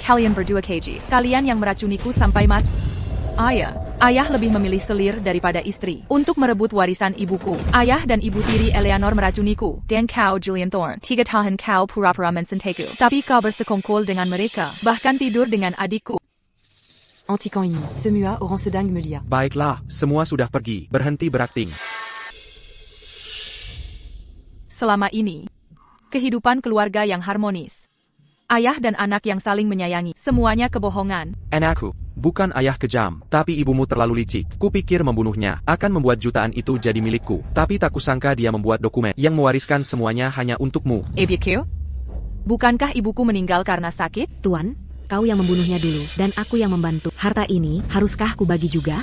Kalian berdua keji. Kalian yang meracuniku sampai mati. Ayah lebih memilih selir daripada istri untuk merebut warisan ibuku. Ayah dan ibu tiri Eleanor meracuniku. Dan kau, Julian Thorne, 3 tahun kau pura-pura mensenteku. Tapi kau bersekongkol dengan mereka, bahkan tidur dengan adikku. Anti-camp ini, semua orang sedang melihat. Baiklah, semua sudah pergi. Berhenti berakting. Selama ini, kehidupan keluarga yang harmonis. Ayah dan anak yang saling menyayangi. Semuanya kebohongan. Anakku, bukan ayah kejam, tapi ibumu terlalu licik. Kupikir membunuhnya akan membuat jutaan itu jadi milikku. Tapi tak kusangka dia membuat dokumen yang mewariskan semuanya hanya untukmu. Ebiku? Bukankah ibuku meninggal karena sakit? Tuan, kau yang membunuhnya dulu, dan aku yang membantu. Harta ini, haruskah kubagi juga?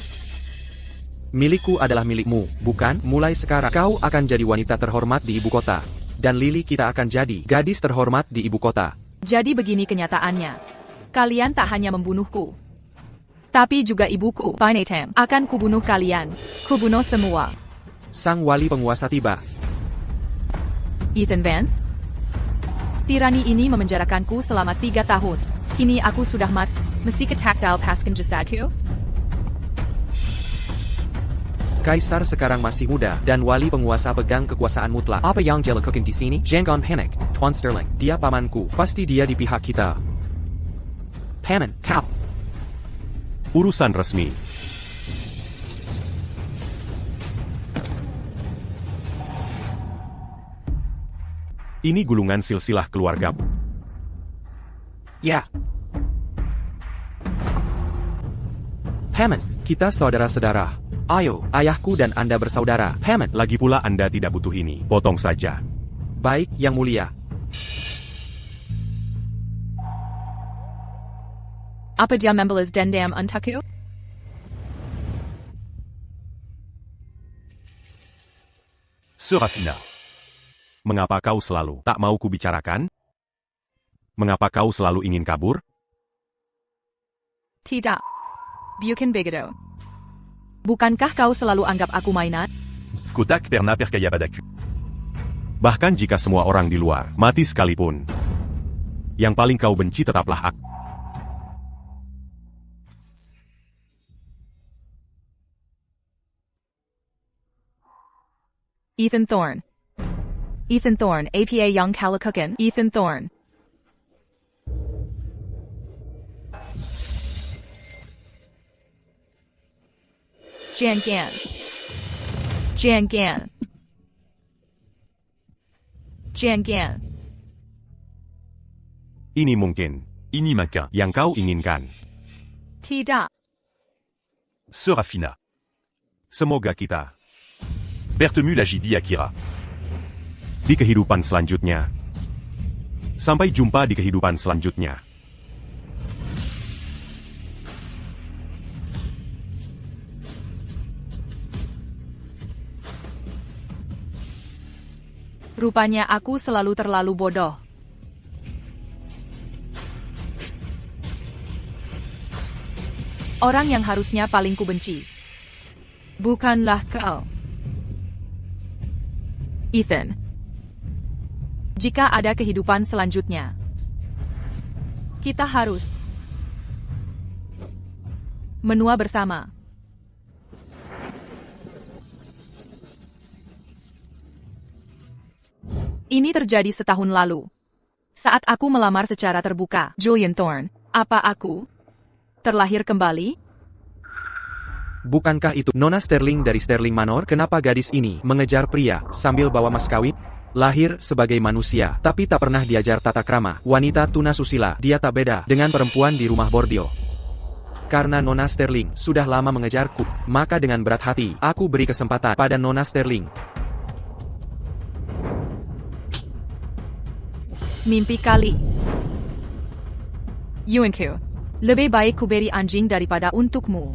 Milikku adalah milikmu, bukan? Mulai sekarang, kau akan jadi wanita terhormat di ibu kota. Dan Lily kita akan jadi gadis terhormat di ibu kota. Jadi begini kenyataannya. Kalian tak hanya membunuhku, tapi juga ibuku. Pinetam akan kubunuh kalian. Kubunuh semua. Sang wali penguasa tiba. Ethan Vance? Tirani ini memenjarakanku selama 3 tahun. Kini aku sudah mati. Mesti ketakdal paskan jasadku? Kaisar sekarang masih muda, dan wali penguasa pegang kekuasaan mutlak. Apa yang dia lakukan di sini? Jangan panik, Tuan Sterling. Dia pamanku. Pasti dia di pihak kita. Paman, kau. Urusan resmi. Ini gulungan silsilah keluarga. Ya. Paman, kita saudara-saudara. Ayo, ayahku dan Anda bersaudara. Paman. Lagi pula Anda tidak butuh ini. Potong saja. Baik, Yang Mulia. Apa dia membalas dendam untukku? Serafina. Mengapa kau selalu tak mau kubicarakan? Mengapa kau selalu ingin kabur? Tidak. Bukan begitu. Bukankah kau selalu anggap aku mainan? Ku tak pernah percaya padaku. Bahkan jika semua orang di luar mati sekalipun, yang paling kau benci tetaplah aku. Ethan Thorne. Ethan Thorne, APA Young Calicucan. Ethan Thorne. Jan Gan. Jan Gan. Jan Gan. Ini mungkin. Ini maka yang kau inginkan. Tidak. Serafina. Semoga kita bertemu lagi di Akira. Di kehidupan selanjutnya. Sampai jumpa di kehidupan selanjutnya. Rupanya aku selalu terlalu bodoh. Orang yang harusnya paling kubenci bukanlah kau, Ethan. Jika ada kehidupan selanjutnya, kita harus menua bersama. Ini terjadi setahun lalu. Saat aku melamar secara terbuka, Julian Thorne, apa aku terlahir kembali? Bukankah itu Nona Sterling dari Sterling Manor? Kenapa gadis ini mengejar pria sambil bawa mas kawin? Lahir sebagai manusia, tapi tak pernah diajar tata krama. Wanita tunasusila, dia tak beda dengan perempuan di rumah bordio. Karena Nona Sterling sudah lama mengejarku, maka dengan berat hati, aku beri kesempatan pada Nona Sterling. Mimpi kali. Yuanku, lebih baik ku beri anjing daripada untukmu.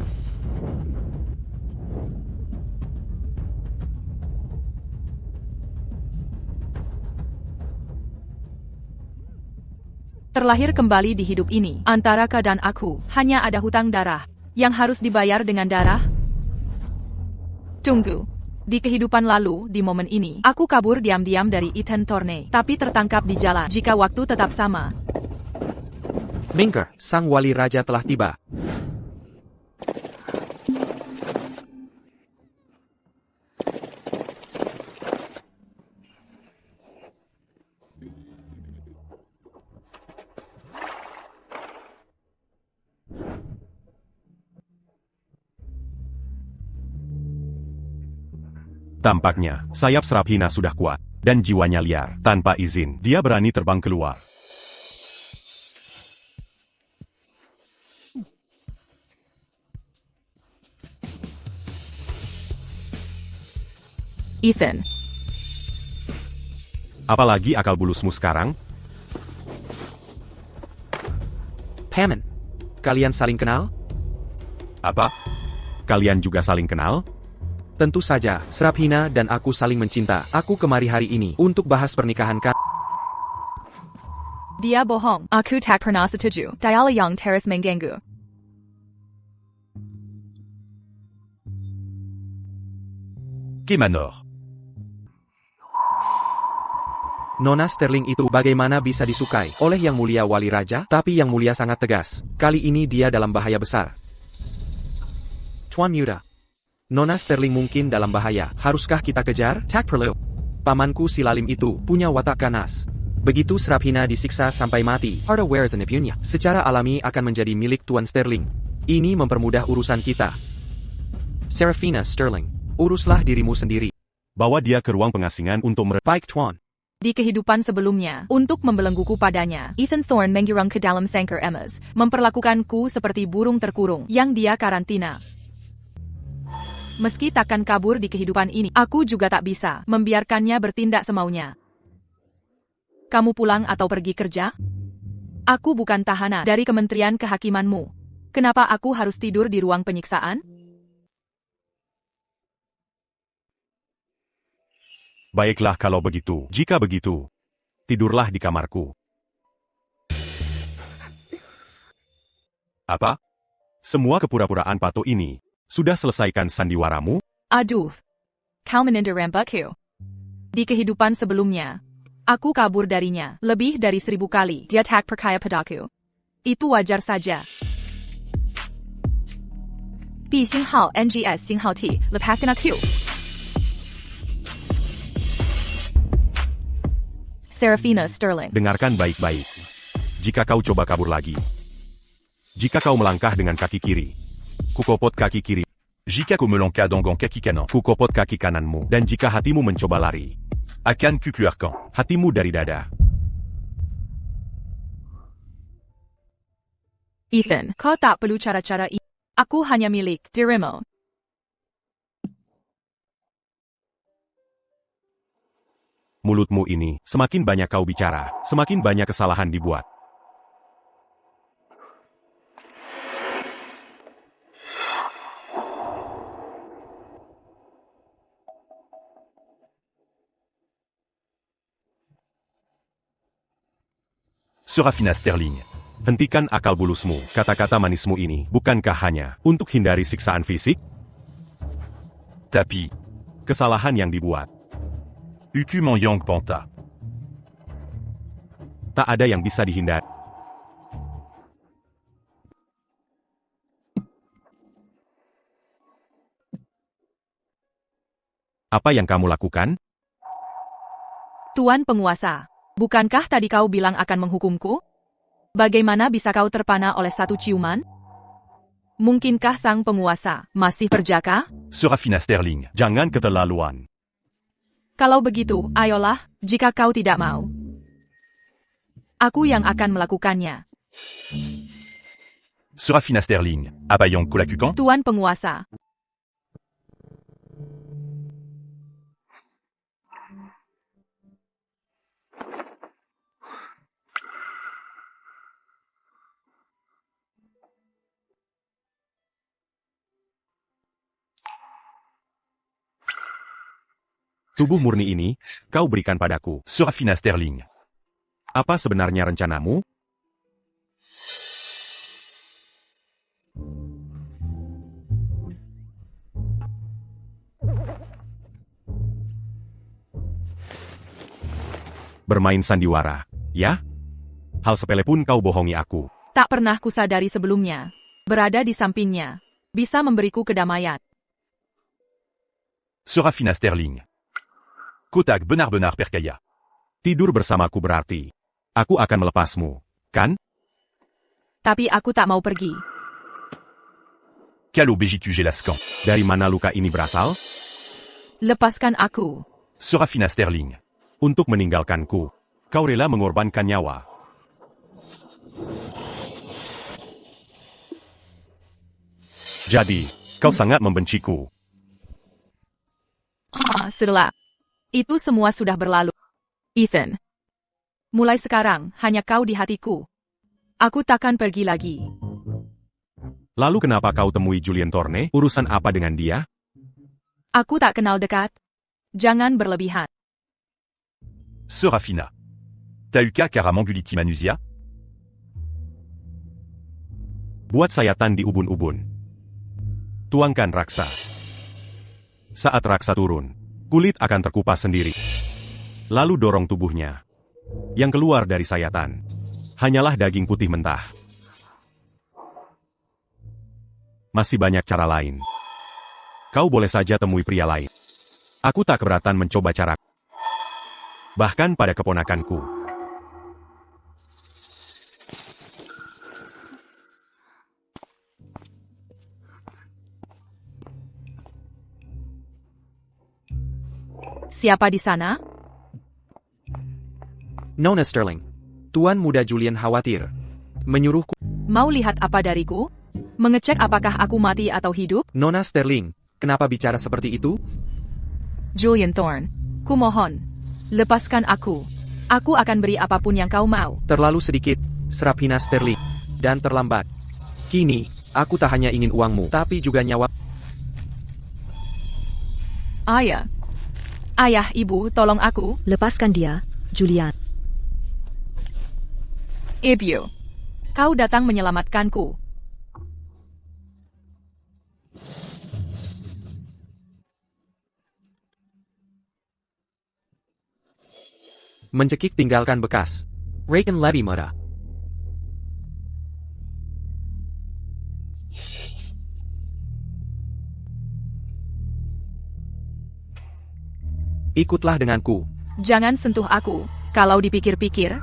Terlahir kembali di hidup ini, antara kau dan aku, hanya ada hutang darah, yang harus dibayar dengan darah. Tunggu. Di kehidupan lalu, di momen ini, aku kabur diam-diam dari Ethan Thorne, tapi tertangkap di jalan. Jika waktu tetap sama, Minker, sang wali raja telah tiba. Tampaknya, sayap Seraphina sudah kuat, dan jiwanya liar. Tanpa izin, dia berani terbang keluar. Ethan, Apalagi akal bulusmu sekarang? Paman, kalian saling kenal? Apa? Kalian juga saling kenal? Tentu saja, Seraphina dan aku saling mencinta. Aku kemari hari ini untuk bahas pernikahan dia bohong. Aku tak pernah setuju. Diala yang terus mengganggu. Kimanor. Nona Sterling itu bagaimana bisa disukai oleh Yang Mulia Wali Raja, tapi Yang Mulia sangat tegas. Kali ini dia dalam bahaya besar. Tuan Muda. Nona Sterling mungkin dalam bahaya. Haruskah kita kejar? Tak perlu. Pamanku si Lalim itu punya watak ganas. Begitu Seraphina disiksa sampai mati, hardware punya secara alami akan menjadi milik Tuan Sterling. Ini mempermudah urusan kita. Seraphina Sterling, uruslah dirimu sendiri. Bawa dia ke ruang pengasingan untuk Baik Tuan. Di kehidupan sebelumnya, untuk membelengguku padanya, Ethan Thorne menggirang ke dalam sangkar emas, memperlakukanku seperti burung terkurung yang dia karantina. Meski takkan kabur di kehidupan ini, aku juga tak bisa membiarkannya bertindak semaunya. Kamu pulang atau pergi kerja? Aku bukan tahanan dari Kementerian Kehakimanmu. Kenapa aku harus tidur di ruang penyiksaan? Baiklah kalau begitu. Jika begitu, tidurlah di kamarku. Apa? Semua kepura-puraan Pato ini, sudah selesaikan sandiwaramu? Aduh, kau menender rambutku. Di kehidupan sebelumnya, aku kabur darinya lebih dari 1000 kali. Dia tak percaya padaku. Itu wajar saja. B 星号 NGS 星号 T, lepaskan aku. Seraphina Sterling. Dengarkan baik-baik. Jika kau coba kabur lagi. Jika kau melangkah dengan kaki kiri. Kukopot kaki kiri. Jika ku melangkah dengan kaki kanan. Kukopot kaki kananmu. Dan jika hatimu mencoba lari. Akan kukeluarkan hatimu dari dada. Ethan, kau tak perlu cara-cara ini. Aku hanya milik dirimu. Mulutmu ini, semakin banyak kau bicara, semakin banyak kesalahan dibuat. Seraphina Sterling, hentikan akal bulusmu. Kata-kata manismu ini bukankah hanya untuk hindari siksaan fisik? Tapi, kesalahan yang dibuat. Uku Yang Panta. Tak ada yang bisa dihindari. Apa yang kamu lakukan? Tuan penguasa, bukankah tadi kau bilang akan menghukumku? Bagaimana bisa kau terpana oleh satu ciuman? Mungkinkah sang penguasa masih perjaka? Seraphina Sterling, jangan keterlaluan. Kalau begitu, ayolah, jika kau tidak mau. Aku yang akan melakukannya. Seraphina Sterling, apa yang kulakukan? Tuan penguasa. Tubuh murni ini, kau berikan padaku, Seraphina Sterling. Apa sebenarnya rencanamu? Bermain sandiwara, ya? Hal sepele pun kau bohongi aku. Tak pernah kusadari sebelumnya. Berada di sampingnya. Bisa memberiku kedamaian. Serafina Sterling. Kotak benar-benar perkaya. Tidur bersamaku berarti aku akan melepasmu, kan? Tapi aku tak mau pergi. Quel obéis tu Gelascan? Dari mana luka ini berasal? Lepaskan aku. Serafina Sterling. Untuk meninggalkanku, kau rela mengorbankan nyawa. Jadi, kau sangat membenciku. Setelah itu semua sudah berlalu. Ethan. Mulai sekarang, hanya kau di hatiku. Aku takkan pergi lagi. Lalu kenapa kau temui Julien Thorne? Urusan apa dengan dia? Aku tak kenal dekat. Jangan berlebihan. Serafina. Tauka Caramanguliti Manusia? Buat sayatan di ubun-ubun. Tuangkan raksa. Saat raksa turun, kulit akan terkupas sendiri. Lalu dorong tubuhnya. Yang keluar dari sayatan hanyalah daging putih mentah. Masih banyak cara lain. Kau boleh saja temui pria lain. Aku tak keberatan mencoba cara. Bahkan pada keponakanku. Siapa di sana? Nona Sterling. Tuan Muda Julien khawatir. Menyuruhku. Mau lihat apa dariku? Mengecek apakah aku mati atau hidup? Nona Sterling, kenapa bicara seperti itu? Julien Thorne. Kumohon. Lepaskan aku. Aku akan beri apapun yang kau mau. Terlalu sedikit, Serafina Sterling. Dan terlambat. Kini, aku tak hanya ingin uangmu, tapi juga nyawa. Ayah. Ayah, ibu, tolong aku. Lepaskan dia, Julian. Ibu. Kau datang menyelamatkanku. Mencekik tinggalkan bekas. Raken lebih muda. Ikutlah denganku. Jangan sentuh aku. Kalau dipikir-pikir,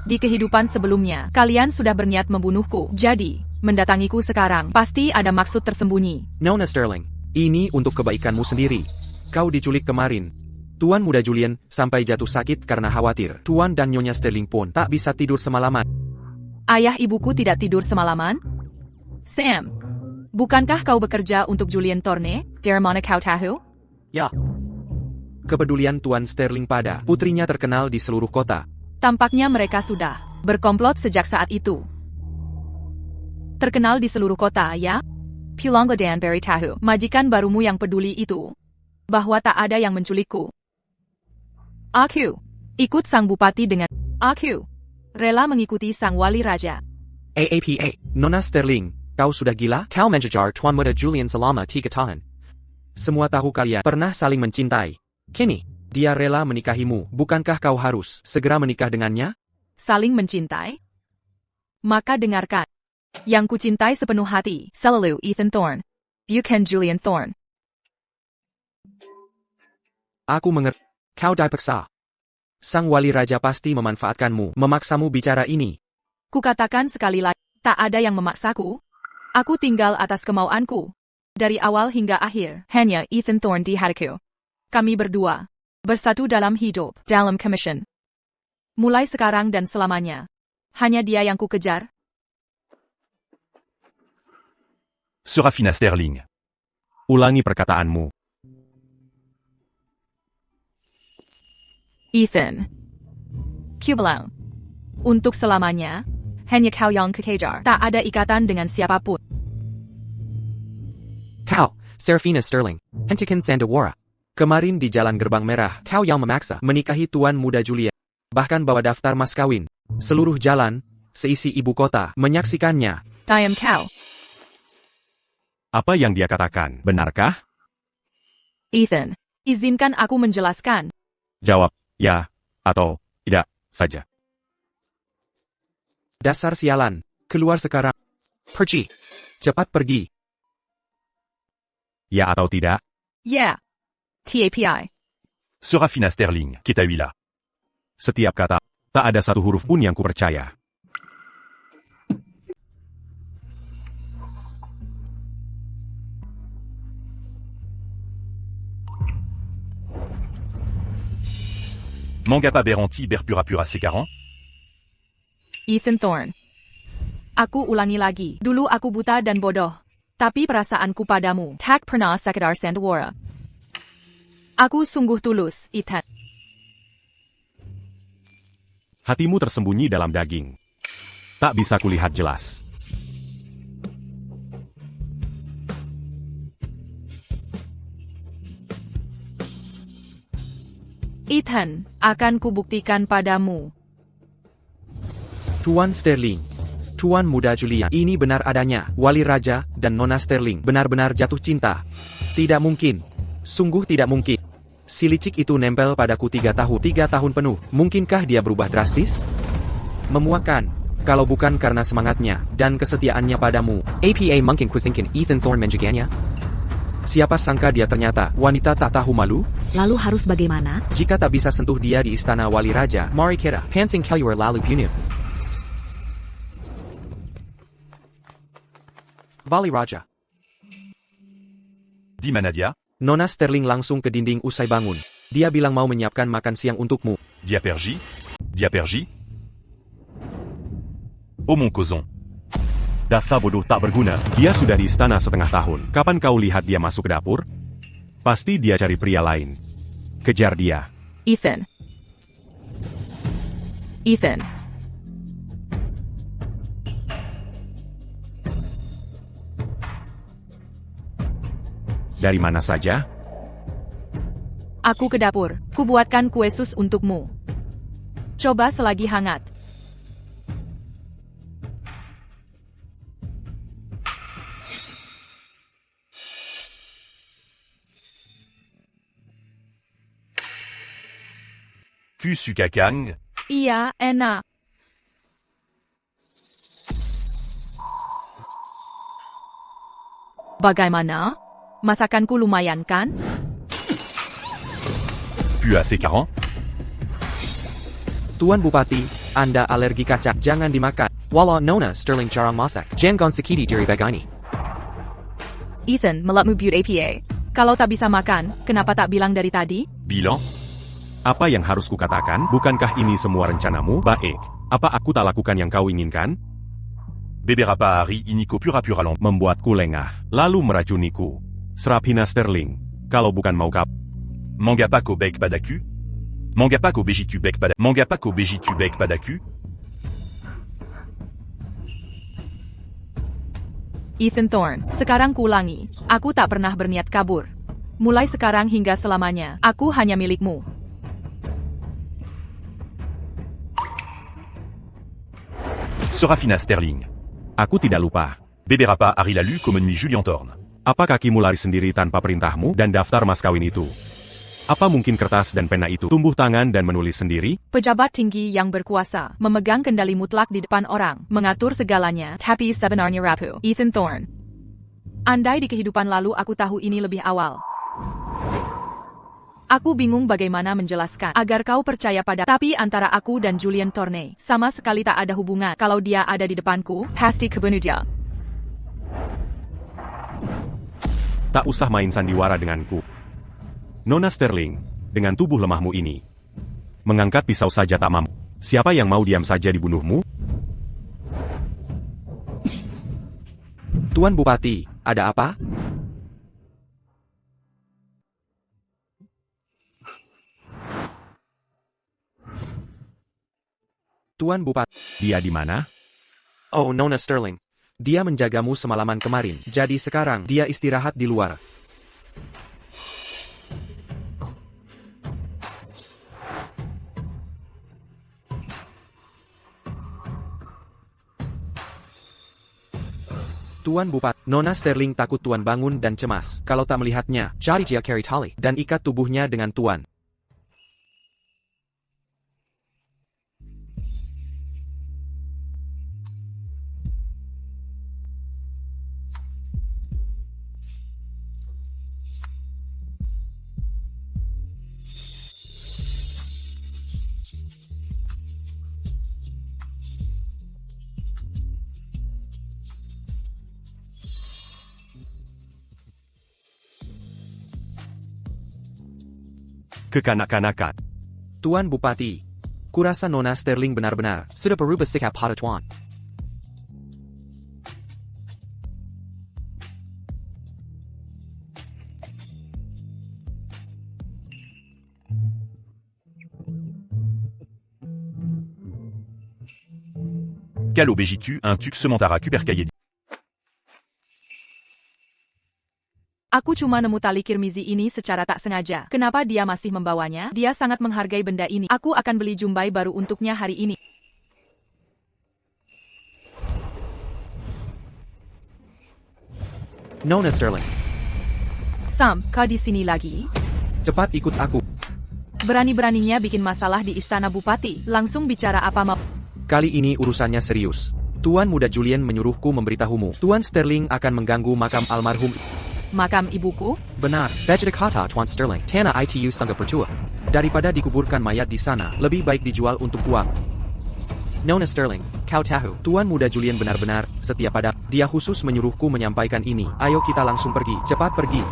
di kehidupan sebelumnya, kalian sudah berniat membunuhku. Jadi, mendatangiku sekarang, pasti ada maksud tersembunyi. Nona Sterling, ini untuk kebaikanmu sendiri. Kau diculik kemarin. Tuan Muda Julien sampai jatuh sakit karena khawatir. Tuan dan Nyonya Sterling pun tak bisa tidur semalaman. Ayah ibuku tidak tidur semalaman? Sam, bukankah kau bekerja untuk Julien Thorne? Dari mana kau tahu? Ya. Kepedulian Tuan Sterling pada putrinya terkenal di seluruh kota. Tampaknya mereka sudah berkomplot sejak saat itu. Terkenal di seluruh kota, ya? Pilonggo dan Barry tahu, majikan barumu yang peduli itu, bahwa tak ada yang menculikku. Aku ikut sang bupati dengan aku rela mengikuti sang wali raja. AAPA, Nona Sterling, kau sudah gila? Kau menjejar Tuan Muda Julien selama 3 tahun. Semua tahu kalian pernah saling mencintai. Kini, dia rela menikahimu. Bukankah kau harus segera menikah dengannya? Saling mencintai? Maka dengarkan. Yang kucintai sepenuh hati, selalu Ethan Thorne. Bukan Julien Thorne. Aku mengerti. Kau dipaksa. Sang wali raja pasti memanfaatkanmu, memaksamu bicara ini. Kukatakan sekali lagi, tak ada yang memaksaku. Aku tinggal atas kemauanku. Dari awal hingga akhir, hanya Ethan Thorne di hatiku. Kami berdua bersatu dalam hidup, dalam commission. Mulai sekarang dan selamanya. Hanya dia yang ku kejar. Serafina Sterling. Ulangi perkataanmu. Ethan. Kubilang. Untuk selamanya, hanya kau yang kukejar. Tak ada ikatan dengan siapapun. Kau, Serafina Sterling, hentikan Sandawara. Kemarin di Jalan Gerbang Merah, kau yang memaksa menikahi Tuan Muda Julien. Bahkan bawa daftar mas kawin. Seluruh jalan, seisi ibu kota, menyaksikannya. Diam kau. Apa yang dia katakan, benarkah? Ethan, izinkan aku menjelaskan. Jawab, ya, atau tidak, saja. Dasar sialan. Keluar sekarang. Pergi. Cepat pergi. Ya atau tidak? Yeah. TAPI. Serafina Sterling, Ketahuilah. Setiap kata, tak ada satu huruf pun yang kupercaya. Mangapa Beranti berpura-pura sekarang? Ethan Thorne. Aku ulangi lagi. Dulu aku buta dan bodoh. Tapi perasaanku padamu tak pernah sekedar sandiwara. Aku sungguh tulus, Ethan. Hatimu tersembunyi dalam daging. Tak bisa kulihat jelas. Ethan, akan kubuktikan padamu. Tuan Sterling. Tuan muda Julian. Ini benar adanya. Wali Raja dan Nona Sterling benar-benar jatuh cinta. Tidak mungkin. Sungguh tidak mungkin. Si licik itu nempel padaku 3 tahun. 3 tahun penuh. Mungkinkah dia berubah drastis? Memuakkan. Kalau bukan karena semangatnya dan kesetiaannya padamu. APA mungkin kusingkin Ethan Thorne menjaganya. Siapa sangka dia ternyata wanita tak tahu malu? Lalu harus bagaimana? Jika tak bisa sentuh dia di istana Wali Raja, mari kita pansing kaluar lalu bunuh. Wali Raja. Di mana dia? Nona Sterling langsung ke dinding usai bangun. Dia bilang mau menyiapkan makan siang untukmu. Dia pergi? Dia pergi? Oh mon cousin. Dasar bodoh tak berguna. Dia sudah di istana setengah tahun. Kapan kau lihat dia masuk ke dapur? Pasti dia cari pria lain. Kejar dia. Ethan. Ethan. Dari mana saja? Aku ke dapur. Kubuatkan kue sus untukmu. Coba selagi hangat. Kusu kakang. Iya, enak. Bagaimana? Masakanku lumayan kan? Puis assez carrant. Tuan Bupati, Anda alergi kacang, jangan dimakan. Walau Nona Sterling jarang masak, jangan sakiti diri begini. Ethan, melatmu but APA. Kalau tak bisa makan, kenapa tak bilang dari tadi? Bilang? Apa yang harus kukatakan? Bukankah ini semua rencanamu? Baik. Apa aku tak lakukan yang kau inginkan? Beberapa hari ini kau pura-pura membuatku lengah, lalu meracuniku. Serafina Sterling, kalau bukan mau kau. Mangapa kau baik padaku? Mangapa kau begitu baik padaku? Mangapa kau begitu baik padaku? Ethan Thorne, sekarang kuulangi. Aku tak pernah berniat kabur. Mulai sekarang hingga selamanya, aku hanya milikmu. Serafina Sterling. Aku tidak lupa. Beberapa hari lalu kau menemui Julian Thorne. Apa kakimu lari sendiri tanpa perintahmu dan daftar mas kawin itu? Apa mungkin kertas dan pena itu tumbuh tangan dan menulis sendiri? Pejabat tinggi yang berkuasa, memegang kendali mutlak di depan orang, mengatur segalanya, tapi sebenarnya rapuh. Ethan Thorne. Andai di kehidupan lalu aku tahu ini lebih awal. Aku bingung bagaimana menjelaskan agar kau percaya pada, tapi antara aku dan Julian Thorne sama sekali tak ada hubungan. Kalau dia ada di depanku, pasti kebunuh dia. Tak usah main sandiwara denganku. Nona Sterling, dengan tubuh lemahmu ini, mengangkat pisau saja tak mampu. Siapa yang mau diam saja dibunuhmu? Tuan Bupati, ada apa? Tuan Bupati. Dia di mana? Oh, Nona Sterling. Dia menjagamu semalaman kemarin, jadi sekarang dia istirahat di luar. Tuan Bupati, Nona Sterling takut Tuan bangun dan cemas. Kalau tak melihatnya, cari dia carry tali dan ikat tubuhnya dengan Tuan. Kekanak-kanakan. Tuan Bupati. Kurasa Nona Sterling benar-benar sudah berubah sikap pada Tuan. Quel obégitu, un tuc sementara cupercaillé. Aku cuma nemu tali kirmizi ini secara tak sengaja. Kenapa dia masih membawanya? Dia sangat menghargai benda ini. Aku akan beli jumbai baru untuknya hari ini. Nona Sterling. Sam, kau di sini lagi? Cepat ikut aku. Berani-beraninya bikin masalah di istana bupati. Langsung bicara apa mau. Kali ini urusannya serius. Tuan Muda Julian menyuruhku memberitahumu. Tuan Sterling akan mengganggu makam almarhum. Makam ibuku? Benar, baca kata Tuan Sterling. Tanah itu sangat percuma. Daripada dikuburkan mayat di sana, lebih baik dijual untuk uang. Nona Sterling, kau tahu, Tuan Muda Julian benar-benar setia pada. Dia khusus menyuruhku menyampaikan ini. Ayo kita langsung pergi, cepat pergi.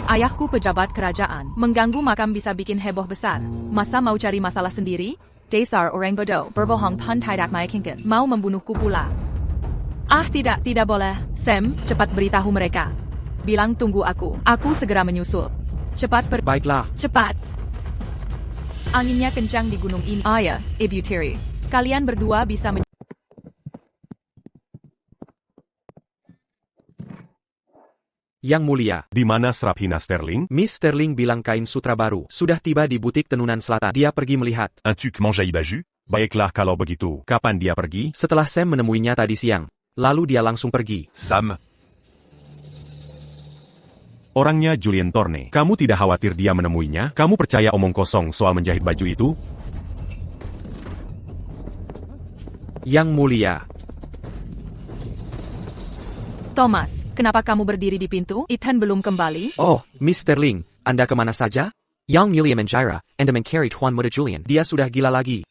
Ayahku pejabat kerajaan. Mengganggu makam bisa bikin heboh besar. Masa mau cari masalah sendiri? Dasar orang bodoh, berbohong pun tidak meyakinkan. Mau membunuhku pula. Ah tidak boleh. Sam, cepat beritahu mereka. Bilang tunggu aku. Aku segera menyusul. Cepat Baiklah. Cepat. Anginnya kencang di gunung ini. Ayah, Ibu Tiri. Kalian berdua bisa Yang mulia, Di mana Serafina Sterling? Miss Sterling bilang kain sutra baru sudah tiba di butik tenunan selatan. Dia pergi melihat. Un tuc mangeai baju? Baiklah kalau begitu. Kapan dia pergi? Setelah Sam menemuinya tadi siang. Lalu dia langsung pergi. Sam. Orangnya Julian Thorne. Kamu tidak khawatir dia menemuinya? Kamu percaya omong kosong soal menjahit baju itu? Yang mulia. Thomas, kenapa kamu berdiri di pintu? Ethan belum kembali? Oh, Miss Sterling, Anda kemana saja? Yang mulia mengira, Anda mencari Tuan Muda Julian. Dia sudah gila lagi.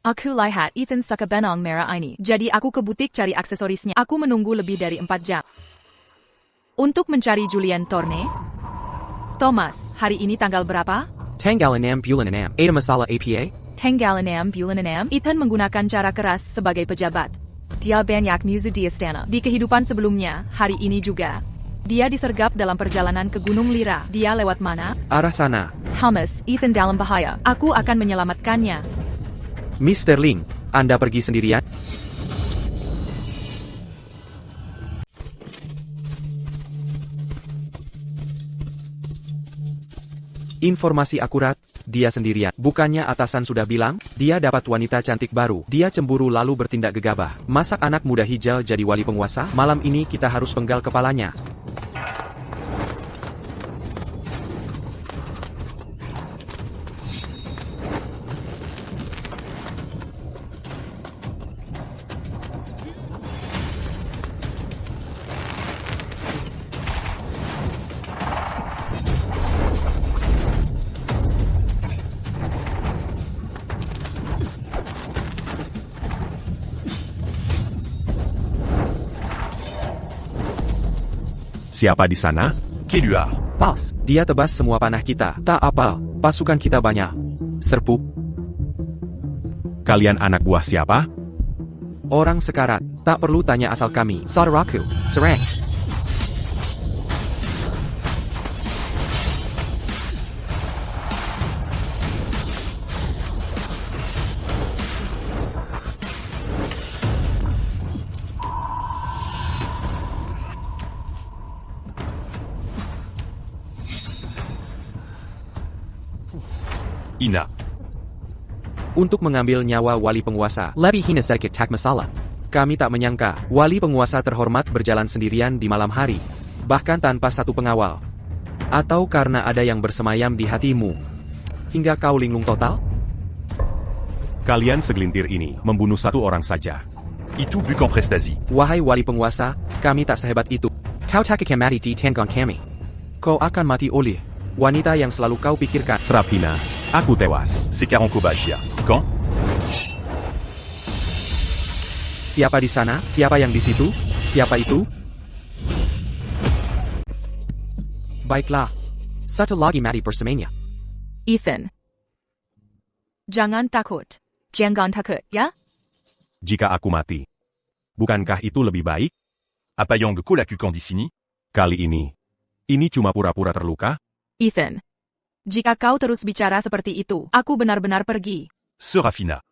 Aku lihat Ethan suka benang merah ini. Jadi aku ke butik cari aksesorisnya. Aku menunggu lebih dari 4 jam. Untuk mencari Julian Thorne? Thomas, hari ini tanggal berapa? Tanggal 6 bulan 6. Ada masalah APA? Tanggal 6 bulan 6. Ethan menggunakan cara keras sebagai pejabat. Dia banyak musuh di istana. Di kehidupan sebelumnya, hari ini juga. Dia disergap dalam perjalanan ke Gunung Lira. Dia lewat mana? Arah sana. Thomas, Ethan dalam bahaya. Aku akan menyelamatkannya. Miss Sterling, Anda pergi sendirian? Informasi akurat, dia sendirian. Bukannya atasan sudah bilang, dia dapat wanita cantik baru. Dia cemburu lalu bertindak gegabah. Masak anak muda hijau jadi wali penguasa? Malam ini kita harus penggal kepalanya. Siapa di sana? Keluar. Pas, dia tebas semua panah kita. Tak apa, pasukan kita banyak. Serpu. Kalian anak buah siapa? Orang sekarat, tak perlu tanya asal kami. Saudaraku, serang. Ina. Untuk mengambil nyawa wali penguasa. Lebih hina sedikit tak masalah. Kami tak menyangka, wali penguasa terhormat berjalan sendirian di malam hari. Bahkan tanpa satu pengawal. Atau karena ada yang bersemayam di hatimu. Hingga kau linglung total? Kalian segelintir ini membunuh satu orang saja. Itu bukan prestasi. Wahai wali penguasa, kami tak sehebat itu. Kau tak akan mati di tangan kami. Kau akan mati oleh wanita yang selalu kau pikirkan. Serafina, aku tewas. Sekarang ku bahagia. Quand? Siapa di sana? Siapa yang di situ? Siapa itu? Baiklah. Satu lagi mati bersamanya. Ethan. Jangan takut. Jangan takut, ya? Jika aku mati, bukankah itu lebih baik? Apa yang aku lakukan di sini? Kali ini cuma pura-pura terluka? Ethan. Jika kau terus bicara seperti itu, aku benar-benar pergi. Serafina.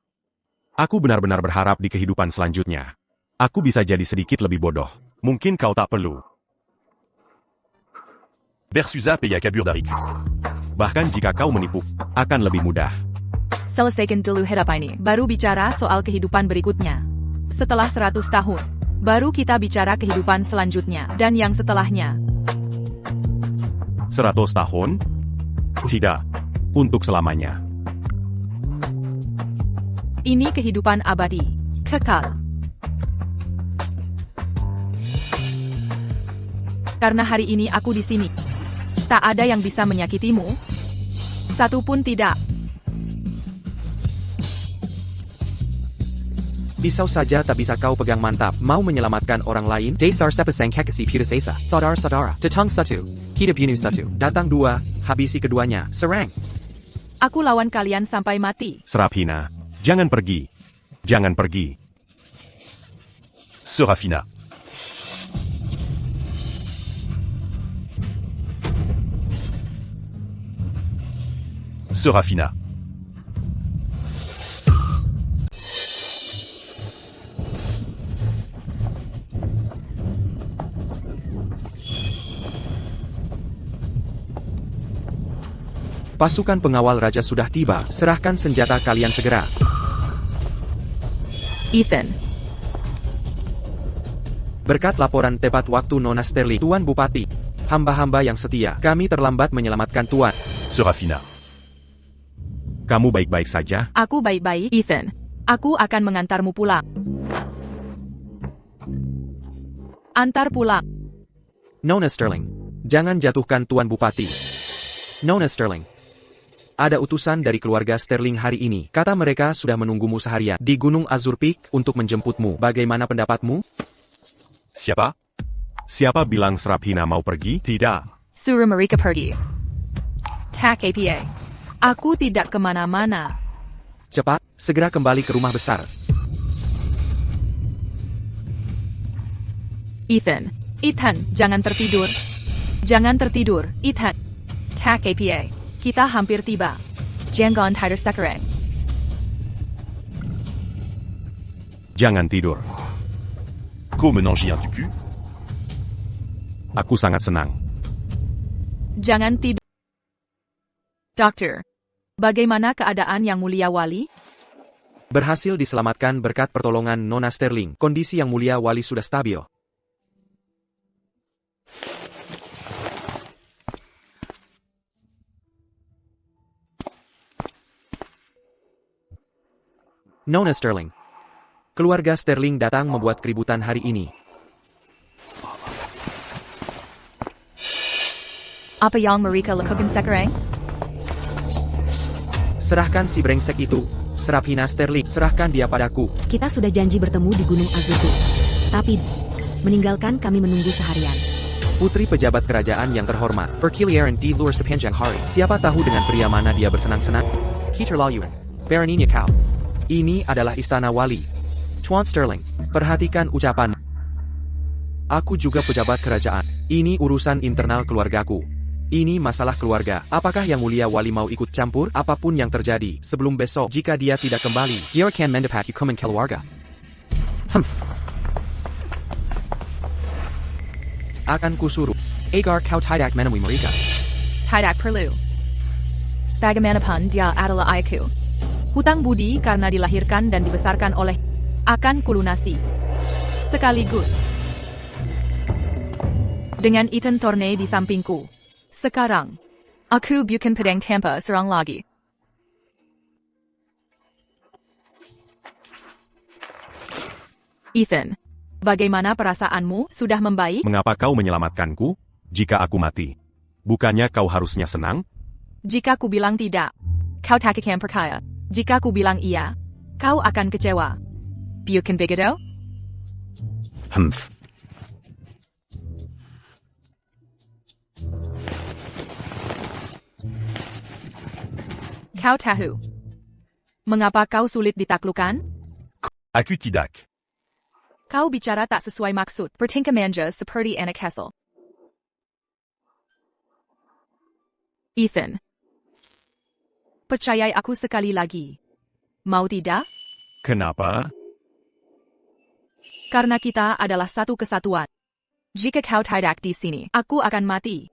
Aku benar-benar berharap di kehidupan selanjutnya. Aku bisa jadi sedikit lebih bodoh. Mungkin kau tak perlu. Versus ya kabur dariku. Bahkan jika kau menipu, akan lebih mudah. Selesaikan dulu hidup ini, baru bicara soal kehidupan berikutnya. Setelah 100 tahun, baru kita bicara kehidupan selanjutnya, dan yang setelahnya. 100 tahun? Tidak. Untuk selamanya. Ini kehidupan abadi. Kekal. Karena hari ini aku di sini. Tak ada yang bisa menyakitimu. Satu pun tidak. Pisau saja tak bisa kau pegang mantap. Mau menyelamatkan orang lain? Dasar sepasang kekasi putus asa. Saudara-saudara. Datang satu. Kita bunuh satu. Datang dua. Habisi keduanya. Serang. Aku lawan kalian sampai mati. Serafina, jangan pergi. Jangan pergi. Serafina. Serafina. Pasukan pengawal raja sudah tiba. Serahkan senjata kalian segera. Ethan. Berkat laporan tepat waktu Nona Sterling, Tuan Bupati. Hamba-hamba yang setia, kami terlambat menyelamatkan Tuan. Serafina. Kamu baik-baik saja? Aku baik-baik, Ethan. Aku akan mengantarmu pulang. Antar pulang. Nona Sterling. Jangan jatuhkan Tuan Bupati. Nona Sterling. Ada utusan dari keluarga Sterling hari ini. Kata mereka sudah menunggumu seharian di Gunung Azur Peak untuk menjemputmu. Bagaimana pendapatmu? Siapa? Siapa bilang Serafina mau pergi? Tidak. Suruh mereka pergi. Tak APA. Aku tidak kemana-mana. Cepat, segera kembali ke rumah besar. Ethan. Ethan, jangan tertidur. Jangan tertidur, Ethan. Tak APA. Kita hampir tiba. Jangan tidur sekarang. Jangan tidur. Kau menangi un tuku? Aku sangat senang. Jangan tidur. Dokter. Bagaimana keadaan Yang Mulia Wali? Berhasil diselamatkan berkat pertolongan Nona Sterling. Kondisi Yang Mulia Wali sudah stabil. Nona Sterling. Keluarga Sterling datang membuat keributan hari ini. Apa yang mereka lakukan sekarang? Serahkan si brengsek itu. Serafina Sterling, serahkan dia padaku. Kita sudah janji bertemu di Gunung Azur Peak. Tapi, meninggalkan kami menunggu seharian. Putri pejabat kerajaan yang terhormat, perkiliaran di luar sepanjang hari. Siapa tahu dengan pria mana dia bersenang-senang? Keterlaluan. Beraninya kau. Ini adalah istana wali. Tuan Sterling, perhatikan ucapan. Aku juga pejabat kerajaan. Ini urusan internal keluargaku. Ini masalah keluarga. Apakah Yang Mulia Wali mau ikut campur? Apapun yang terjadi, sebelum besok, jika dia tidak kembali, dia akan mendapat hukuman keluarga. Akan kusuruh. Agar kau tidak menemui mereka. Tidak perlu. Bagaimanapun dia adalah ayahku. Hutang budi karena dilahirkan dan dibesarkan oleh akan kulunasi. Sekaligus. Dengan Ethan Thorne di sampingku. Sekarang. Aku bukan pedang tanpa serang lagi. Ethan. Bagaimana perasaanmu? Sudah membaik? Mengapa kau menyelamatkanku? Jika aku mati. Bukannya kau harusnya senang? Jika ku bilang tidak, kau tak akan percaya. Jika ku bilang iya, kau akan kecewa. Bukan begitu? Kau tahu. Mengapa kau sulit ditaklukkan? Aku tidak. Kau bicara tak sesuai maksud, bertingkah manja seperti anak Hassel. Ethan. Percayai aku sekali lagi. Mau tidak? Kenapa? Karena kita adalah satu kesatuan. Jika kau tidak di sini, aku akan mati.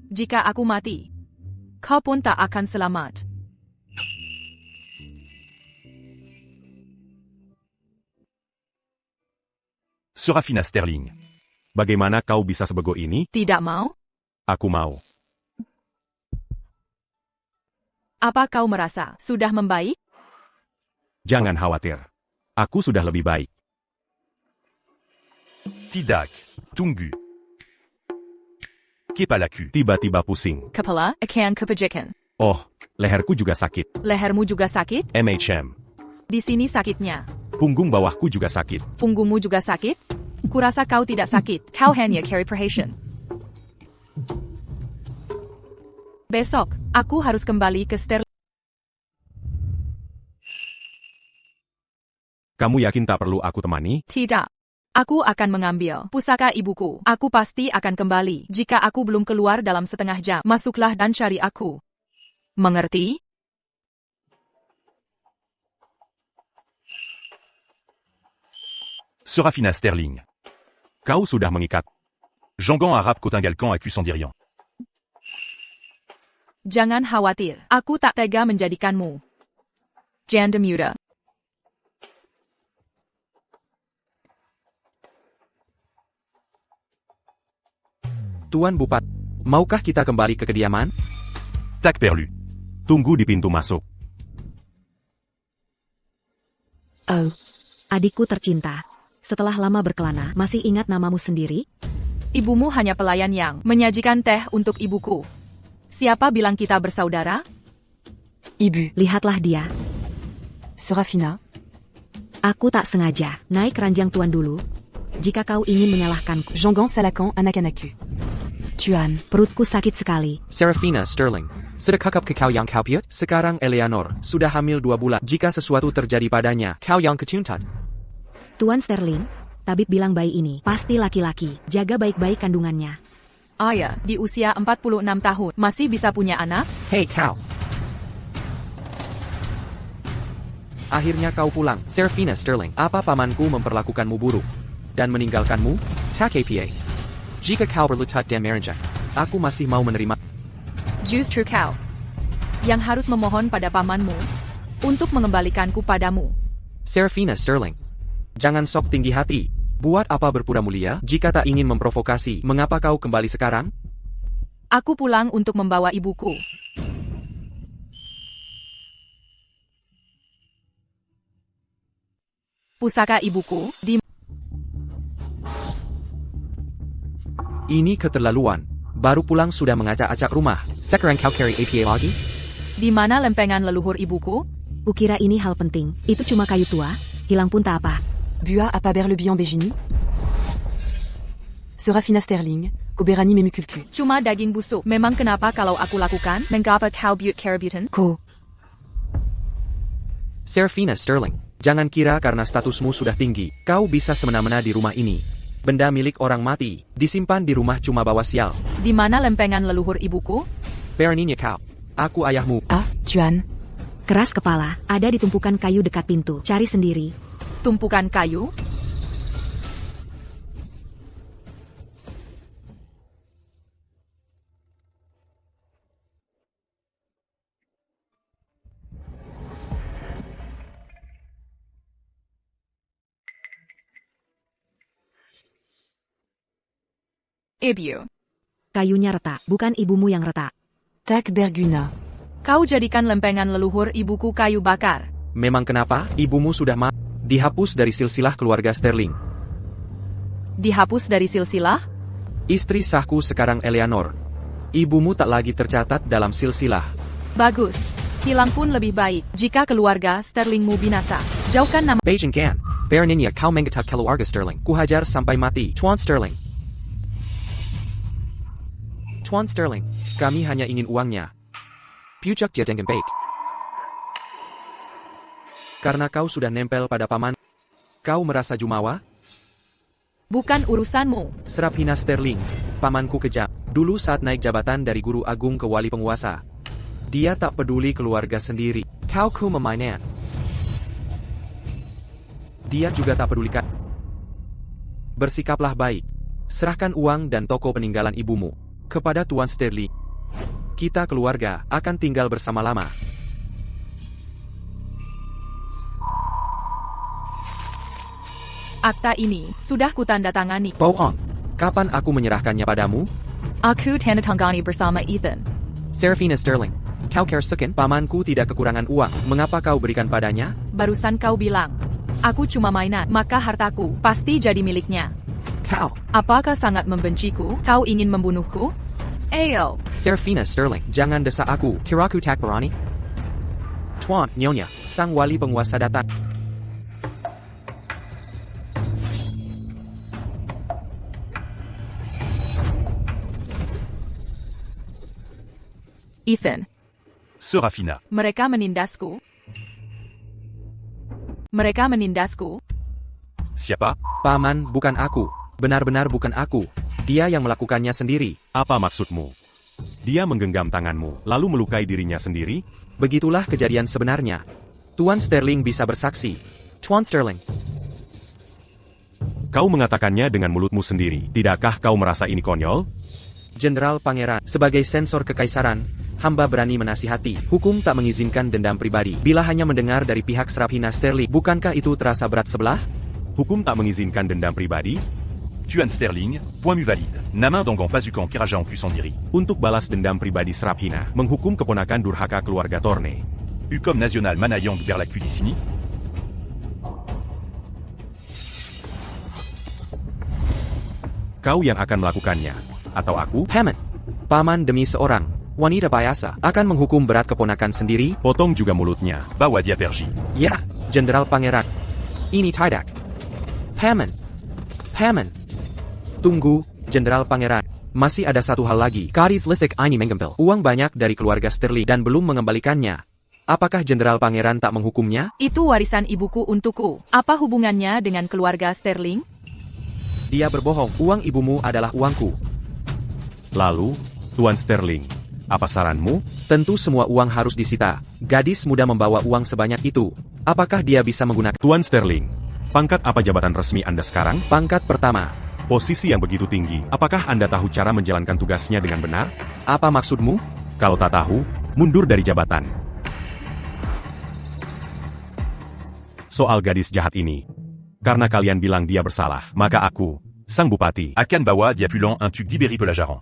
Jika aku mati, kau pun tak akan selamat. Serafina Sterling. Bagaimana kau bisa sebego ini? Tidak mau? Aku mau. Apa kau merasa sudah membaik? Jangan khawatir. Aku sudah lebih baik. Tidak. Tunggu. Kepalaku. Tiba-tiba pusing. Kepala akan kepajakan. Oh, leherku juga sakit. Lehermu juga sakit? MHM. Di sini sakitnya. Punggung bawahku juga sakit. Punggungmu juga sakit? Kurasa kau tidak sakit. Kau hanya carry perhatian. Besok, aku harus kembali ke Sterling. Kamu yakin tak perlu aku temani? Tidak. Aku akan mengambil pusaka ibuku. Aku pasti akan kembali. Jika aku belum keluar dalam setengah jam, masuklah dan cari aku. Mengerti? Serafina Sterling. Kau sudah mengikat. Jangan Arab Cotingalcan aku sendirian. Jangan khawatir. Aku tak tega menjadikanmu janda muda. Tuan Bupat, maukah kita kembali ke kediaman? Tak perlu. Tunggu di pintu masuk. Oh, adikku tercinta. Setelah lama berkelana, masih ingat namamu sendiri? Ibumu hanya pelayan yang menyajikan teh untuk ibuku. Siapa bilang kita bersaudara? Ibu, Lihatlah dia. Serafina, Aku tak sengaja. Naik ranjang tuan dulu. Jika kau ingin menyalahkanku. Jangan salahkan anak-anakku. Tuan, Perutku sakit sekali. Serafina Sterling, sudah kakap ke kau yang kau piut? Sekarang Eleanor, sudah hamil 2 bulan. Jika sesuatu terjadi padanya, kau yang ketuntat. Tuan Sterling, tabib bilang bayi ini pasti laki-laki. Jaga baik-baik kandungannya. Ayah, di usia 46 tahun, masih bisa punya anak? Hei kau. Akhirnya kau pulang, Serafina Sterling. Apa pamanku memperlakukanmu buruk dan meninggalkanmu? Tak apa. Jika kau berlutut dan merenjak, aku masih mau menerima. Justru kau yang harus memohon pada pamanmu untuk mengembalikanku padamu. Serafina Sterling, jangan sok tinggi hati. Buat apa berpura mulia jika tak ingin memprovokasi? Mengapa kau kembali sekarang? Aku pulang untuk membawa ibuku. Pusaka ibuku di Ini keterlaluan. Baru pulang sudah mengacak-acak rumah. Sekarang kau carry APA lagi? Di mana lempengan leluhur ibuku? Kukira ini hal penting. Itu cuma kayu tua. Hilang pun tak apa. Bua apa berlebihan begini? Serafina Sterling, Koberani Memukulku. Cuma daging busuk. Memang kenapa kalau aku lakukan? Mengapa kau but karabutan? Ko, Serafina Sterling, jangan kira karena statusmu sudah tinggi, kau bisa semena-mena di rumah ini. Benda milik orang mati, disimpan di rumah cuma bawa sial. Di mana lempengan leluhur ibuku? Beraninya kau. Aku ayahmu. ah, Tuan. Keras kepala, ada di tumpukan kayu dekat pintu. Cari sendiri. Tumpukan kayu? Ibu, Kayunya retak, bukan ibumu yang retak. Tak berguna. kau jadikan lempengan leluhur ibuku kayu bakar. Memang kenapa? Ibumu sudah dihapus dari silsilah keluarga Sterling. Dihapus dari silsilah? Istri sahku sekarang Eleanor. Ibumu tak lagi tercatat dalam silsilah. Bagus. Hilang pun lebih baik jika keluarga Sterlingmu binasa. Jauhkan nama Beijing kan? Beraninya kau menggetak keluarga Sterling. Kuhajar sampai mati. Tuan Sterling. Tuan Sterling, kami hanya ingin uangnya. Pucuk Jatengkan Baik. Karena kau sudah nempel pada paman, kau merasa jumawa? Bukan urusanmu. Serapina Sterling, pamanku kejam. Dulu saat naik jabatan dari guru agung ke wali penguasa, dia tak peduli keluarga sendiri. Kau ku memainnya. Dia juga tak pedulikan. Bersikaplah baik. Serahkan uang dan toko peninggalan ibumu kepada Tuan Sterling. Kita keluarga akan tinggal bersama lama. Akta ini sudah kutandatangani. Bohong. Kapan aku menyerahkannya padamu? Aku tandatangani bersama Ethan. Serafina Sterling, kau kersukan pamanku tidak kekurangan uang. Mengapa kau berikan padanya? Barusan kau bilang, aku cuma mainan, maka hartaku pasti jadi miliknya. Kau, Apakah sangat membenciku? Kau ingin membunuhku? Ayo, Serafina Sterling, jangan desak aku. Kiraku tak berani. Tuan, Nyonya, sang wali penguasa datang. Ethan, Serafina. mereka menindasku. Mereka menindasku. Siapa? Paman, bukan aku. Benar-benar bukan aku. Dia yang melakukannya sendiri. Apa maksudmu? Dia menggenggam tanganmu, lalu melukai dirinya sendiri? Begitulah kejadian sebenarnya. Tuan Sterling bisa bersaksi. Tuan Sterling, Kau mengatakannya dengan mulutmu sendiri. Tidakkah kau merasa ini konyol? Jenderal Pangeran, sebagai sensor kekaisaran, hamba berani menasihati. Hukum tak mengizinkan dendam pribadi. Bila hanya mendengar dari pihak Serafina Sterling, bukankah itu terasa berat sebelah? Hukum tak mengizinkan dendam pribadi? Tuan Sterling, point mu valide. Namin Dongan Pazukan Kirajan Fusandiri. Untuk balas dendam pribadi Serafina, menghukum keponakan durhaka keluarga Torne. Ucom National Manayang Berlaculicini. Kau yang akan melakukannya. Atau aku? Hammond, paman demi seorang wanita biasa akan menghukum berat keponakan sendiri? Potong juga mulutnya. Bawa dia pergi. Ya, Jenderal Pangeran. Ini tidak. Hammond. Hammond. Tunggu, Jenderal Pangeran. Masih ada satu hal lagi. Kadis Lisik ini menggempel uang banyak dari keluarga Sterling dan belum mengembalikannya. Apakah Jenderal Pangeran tak menghukumnya? Itu warisan ibuku untukku. Apa hubungannya dengan keluarga Sterling? Dia berbohong. Uang ibumu adalah uangku. Lalu, Tuan Sterling, apa saranmu? Tentu semua uang harus disita. Gadis muda membawa uang sebanyak itu. Apakah dia bisa menggunakan Tuan Sterling, pangkat apa jabatan resmi Anda sekarang? pangkat pertama? Posisi yang begitu tinggi, apakah Anda tahu cara menjalankan tugasnya dengan benar? Apa maksudmu? Kalau tak tahu, mundur dari jabatan. Soal gadis jahat ini, karena kalian bilang dia bersalah, maka aku, sang bupati, Akan bawa dia pulant un tuc d'Ibérie Pelajaran.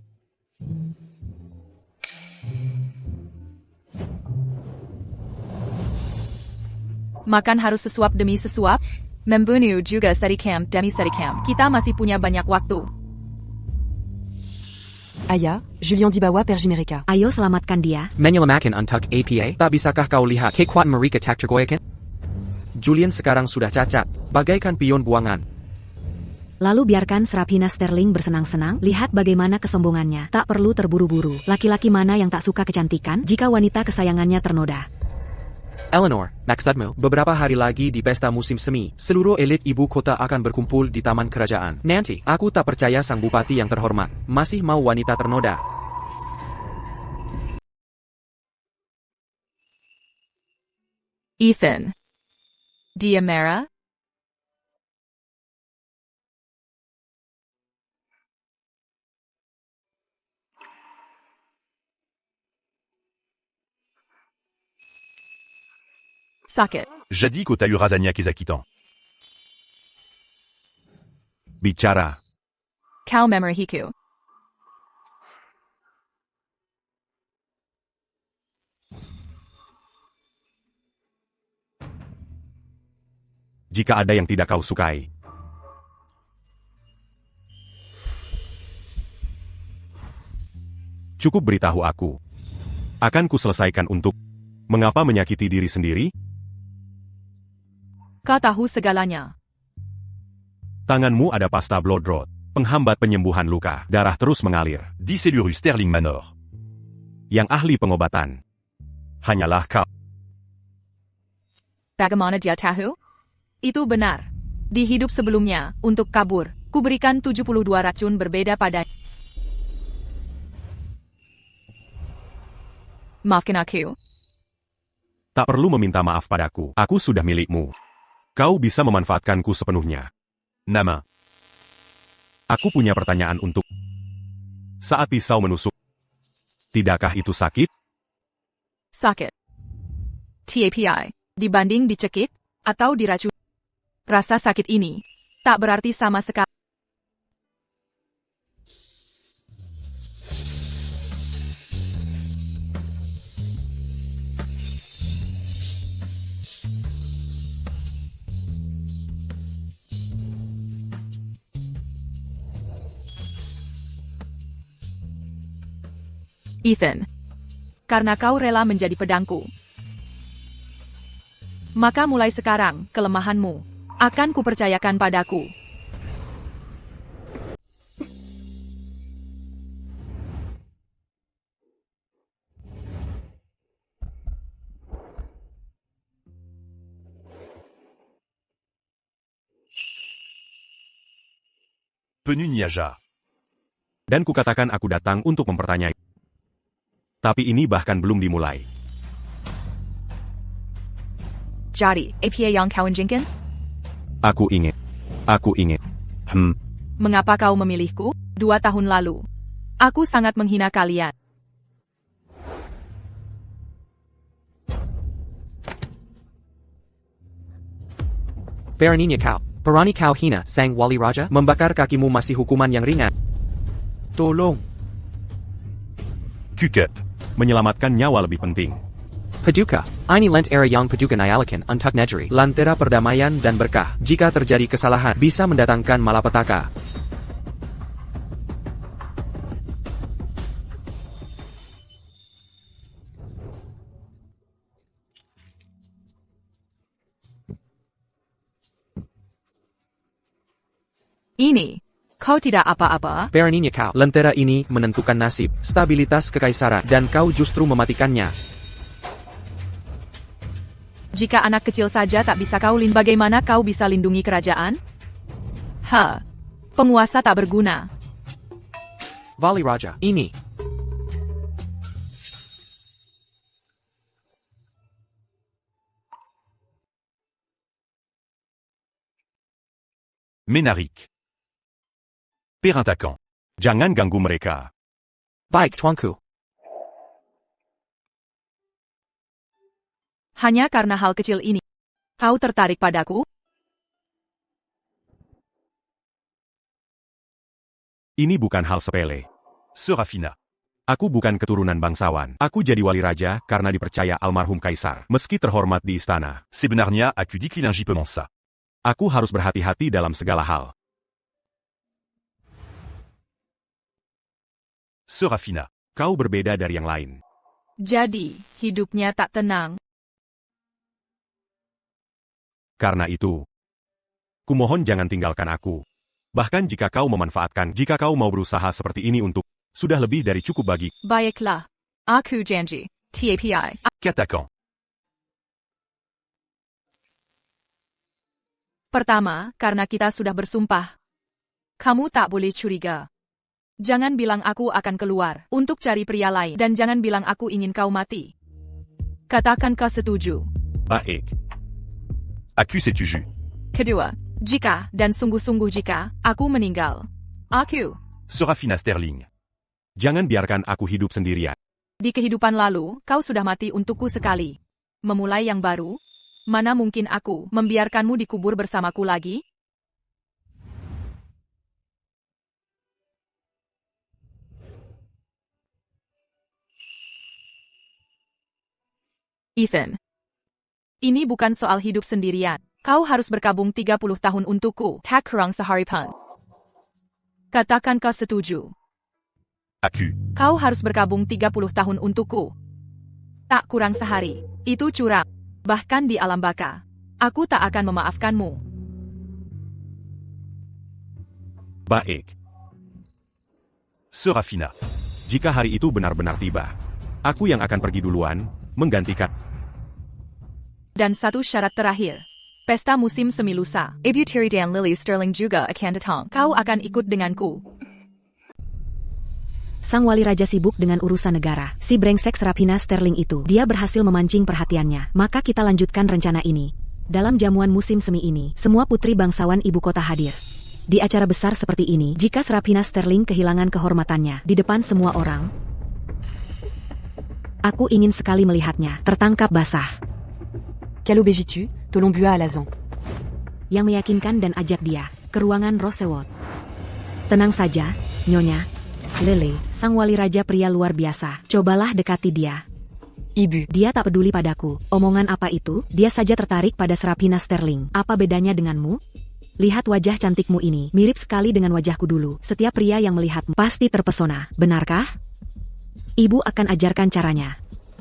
Makan harus sesuap demi sesuap? Membunuh juga sedikam demi sedikam. Kita masih punya banyak waktu. Aya, Julien Dibawa Pergimerika. Ayo selamatkan dia. Menyelamatkan untuk APA? Tak bisakah kau lihat kekuatan mereka tak tergoyahkan? Julian sekarang sudah cacat, bagaikan pion buangan. Lalu biarkan Serafina Sterling bersenang-senang, lihat bagaimana kesombongannya. Tak perlu terburu-buru. Laki-laki mana yang tak suka kecantikan jika wanita kesayangannya ternoda? Eleanor, maksudmu, beberapa hari lagi di pesta musim semi, seluruh elit ibu kota akan berkumpul di taman kerajaan. Nanti, aku tak percaya sang bupati yang terhormat masih mau wanita ternoda. Ethan. Dia merah? Sakit. Jadis qu'au tahu Razania Kezakitan. bicara. Kau memarahiku. Jika ada yang tidak kau sukai, cukup beritahu aku. Akan ku selesaikan untuk mengapa menyakiti diri sendiri? Kau tahu segalanya. Tanganmu ada pasta Bloodroot, penghambat penyembuhan luka, darah terus mengalir. 10 rue Sterling Manor. Yang ahli pengobatan. Hanyalah kau. Bagaimana dia tahu? Itu benar. Di hidup sebelumnya, untuk kabur, kuberikan 72 racun berbeda pada. Maafkan aku. Tak perlu meminta maaf padaku. Aku sudah milikmu. Kau bisa memanfaatkanku sepenuhnya. Namin. Aku punya pertanyaan untuk. Saat pisau menusuk, tidakkah itu sakit? Sakit. TAPI. Dibanding dicekik, atau diracun. Rasa sakit ini, tak berarti sama sekali. Ethan. Karena kau rela menjadi pedangku. Maka mulai sekarang, kelemahanmu akan kupercayakan padaku. Penu Niaja. Dan kukatakan aku datang untuk mempertanyai. Tapi ini bahkan belum dimulai. Jadi, apa yang kau inginkan? Aku ingin. Mengapa kau memilihku? 2 tahun lalu. Aku sangat menghina kalian. Beraninya kau. Berani kau hina Sang Wali Raja? Membakar kakimu masih hukuman yang ringan. Tolong. Kukep. Menyelamatkan nyawa lebih penting. Paduka, ini lent era yang paduka nyalakan untuk negeri. Lantera perdamaian dan berkah. Jika terjadi kesalahan, bisa mendatangkan malapetaka. Ini, kau tidak apa-apa? Beraninya kau. Lentera ini menentukan nasib, stabilitas kekaisaran, dan kau justru mematikannya. Jika anak kecil saja tak bisa kau lindungi, bagaimana kau bisa lindungi kerajaan? Penguasa tak berguna. Wali Raja, ini. Ménaric. Perintakan. Jangan ganggu mereka. Baik, tuanku. Hanya karena hal kecil ini, kau tertarik padaku? Ini bukan hal sepele. Serafina. Aku bukan keturunan bangsawan. Aku jadi wali raja karena dipercaya almarhum kaisar. Meski terhormat di istana. Sebenarnya aku décline ça. Aku harus berhati-hati dalam segala hal. Serafina. Kau berbeda dari yang lain. Jadi, hidupnya tak tenang. Karena itu, kumohon jangan tinggalkan aku. Bahkan jika kau memanfaatkan, jika kau mau berusaha seperti ini untuk, sudah lebih dari cukup bagi. Baiklah. Aku janji. TAPI. Katakan. Pertama, karena kita sudah bersumpah. Kamu tak boleh curiga. Jangan bilang aku akan keluar untuk cari pria lain. Dan jangan bilang aku ingin kau mati. Katakan kau setuju. Baik. Aku setuju. Kedua, jika, dan sungguh-sungguh jika, aku meninggal. Aku. Serafina Sterling. Jangan biarkan aku hidup sendirian. Di kehidupan lalu, kau sudah mati untukku sekali. Memulai yang baru? Mana mungkin aku membiarkanmu dikubur bersamaku lagi? Ethan. Ini bukan soal hidup sendirian. Kau harus berkabung 30 tahun untukku. Tak kurang sehari pun. Katakan kau setuju. Aku. Kau harus berkabung 30 tahun untukku. Tak kurang sehari. Itu curang. Bahkan di alam baka. Aku tak akan memaafkanmu. Baik. Serafina. Jika hari itu benar-benar tiba, aku yang akan pergi duluan, menggantikan. Dan satu syarat terakhir. Pesta musim semi lusa. Ibu Tiri dan Lily Sterling juga akan datang. Kau akan ikut denganku. Sang wali raja sibuk dengan urusan negara. Si brengsek Serafina Sterling itu, dia berhasil memancing perhatiannya. Maka kita lanjutkan rencana ini. Dalam jamuan musim semi ini, semua putri bangsawan ibu kota hadir. Di acara besar seperti ini, jika Serafina Sterling kehilangan kehormatannya di depan semua orang, aku ingin sekali melihatnya tertangkap basah. Calobegitu, Tolombua Alazan. Yang meyakinkan dan ajak dia ke ruangan Rosewood. Tenang saja, Nyonya. Lele, sang wali raja pria luar biasa. Cobalah dekati dia. Ibu. Dia tak peduli padaku. Omongan apa itu? Dia saja tertarik pada Serafina Sterling. Apa bedanya denganmu? Lihat wajah cantikmu ini. Mirip sekali dengan wajahku dulu. Setiap pria yang melihatmu pasti terpesona. Benarkah? Ibu akan ajarkan caranya.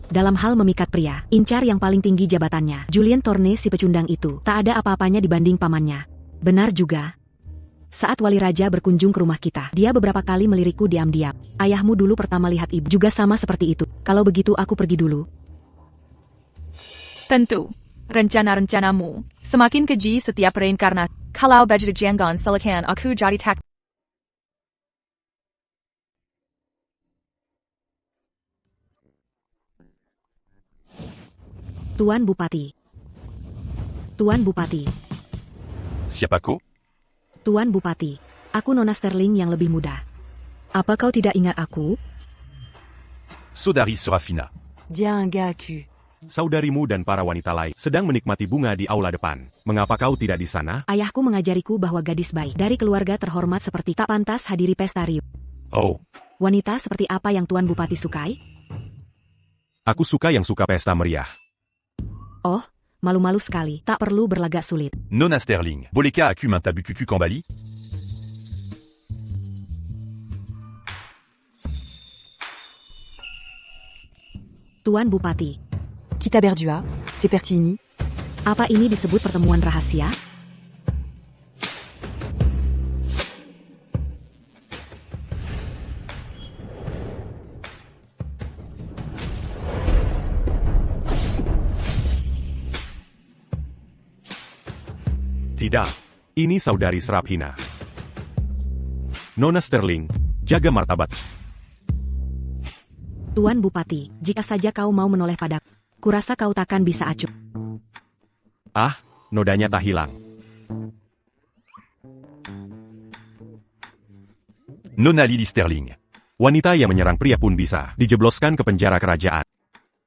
Dalam hal memikat pria, incar yang paling tinggi jabatannya. Julien Thorne si pecundang itu, tak ada apa-apanya dibanding pamannya. Benar juga. Saat wali raja berkunjung ke rumah kita, dia beberapa kali melirikku diam-diam. Ayahmu dulu pertama lihat ibu juga sama seperti itu. Kalau begitu aku pergi dulu. Tentu. Rencana-rencanamu semakin keji setiap reinkarnasi. Kalau baju jangan silakan aku jadi tak. Tuan Bupati. Tuan Bupati. Siapa kau? Tuan Bupati. Aku Nona Sterling yang lebih muda. Apa kau tidak ingat aku? Saudari Serafina. Dia un gars cul. Saudarimu dan para wanita lain sedang menikmati bunga di aula depan. Mengapa kau tidak di sana? Ayahku mengajariku bahwa gadis baik dari keluarga terhormat seperti tak pantas hadiri pesta riuh. Oh, Wanita seperti apa yang Tuan Bupati sukai? aku suka yang suka pesta meriah. Oh, malu-malu sekali. Tak perlu berlagak sulit. Nona Sterling. Boleka aku un tabu cucu kembali? Tuan Bupati. Kita berdua, seperti ini. Apa ini disebut pertemuan rahasia? Tidak, ini saudari Serafina. Nona Sterling, jaga martabat. Tuan Bupati, jika saja kau mau menoleh padaku, kurasa kau takkan bisa acuh. Ah, nodanya tak hilang. Nona Lily Sterling. Wanita yang menyerang pria pun bisa dijebloskan ke penjara kerajaan.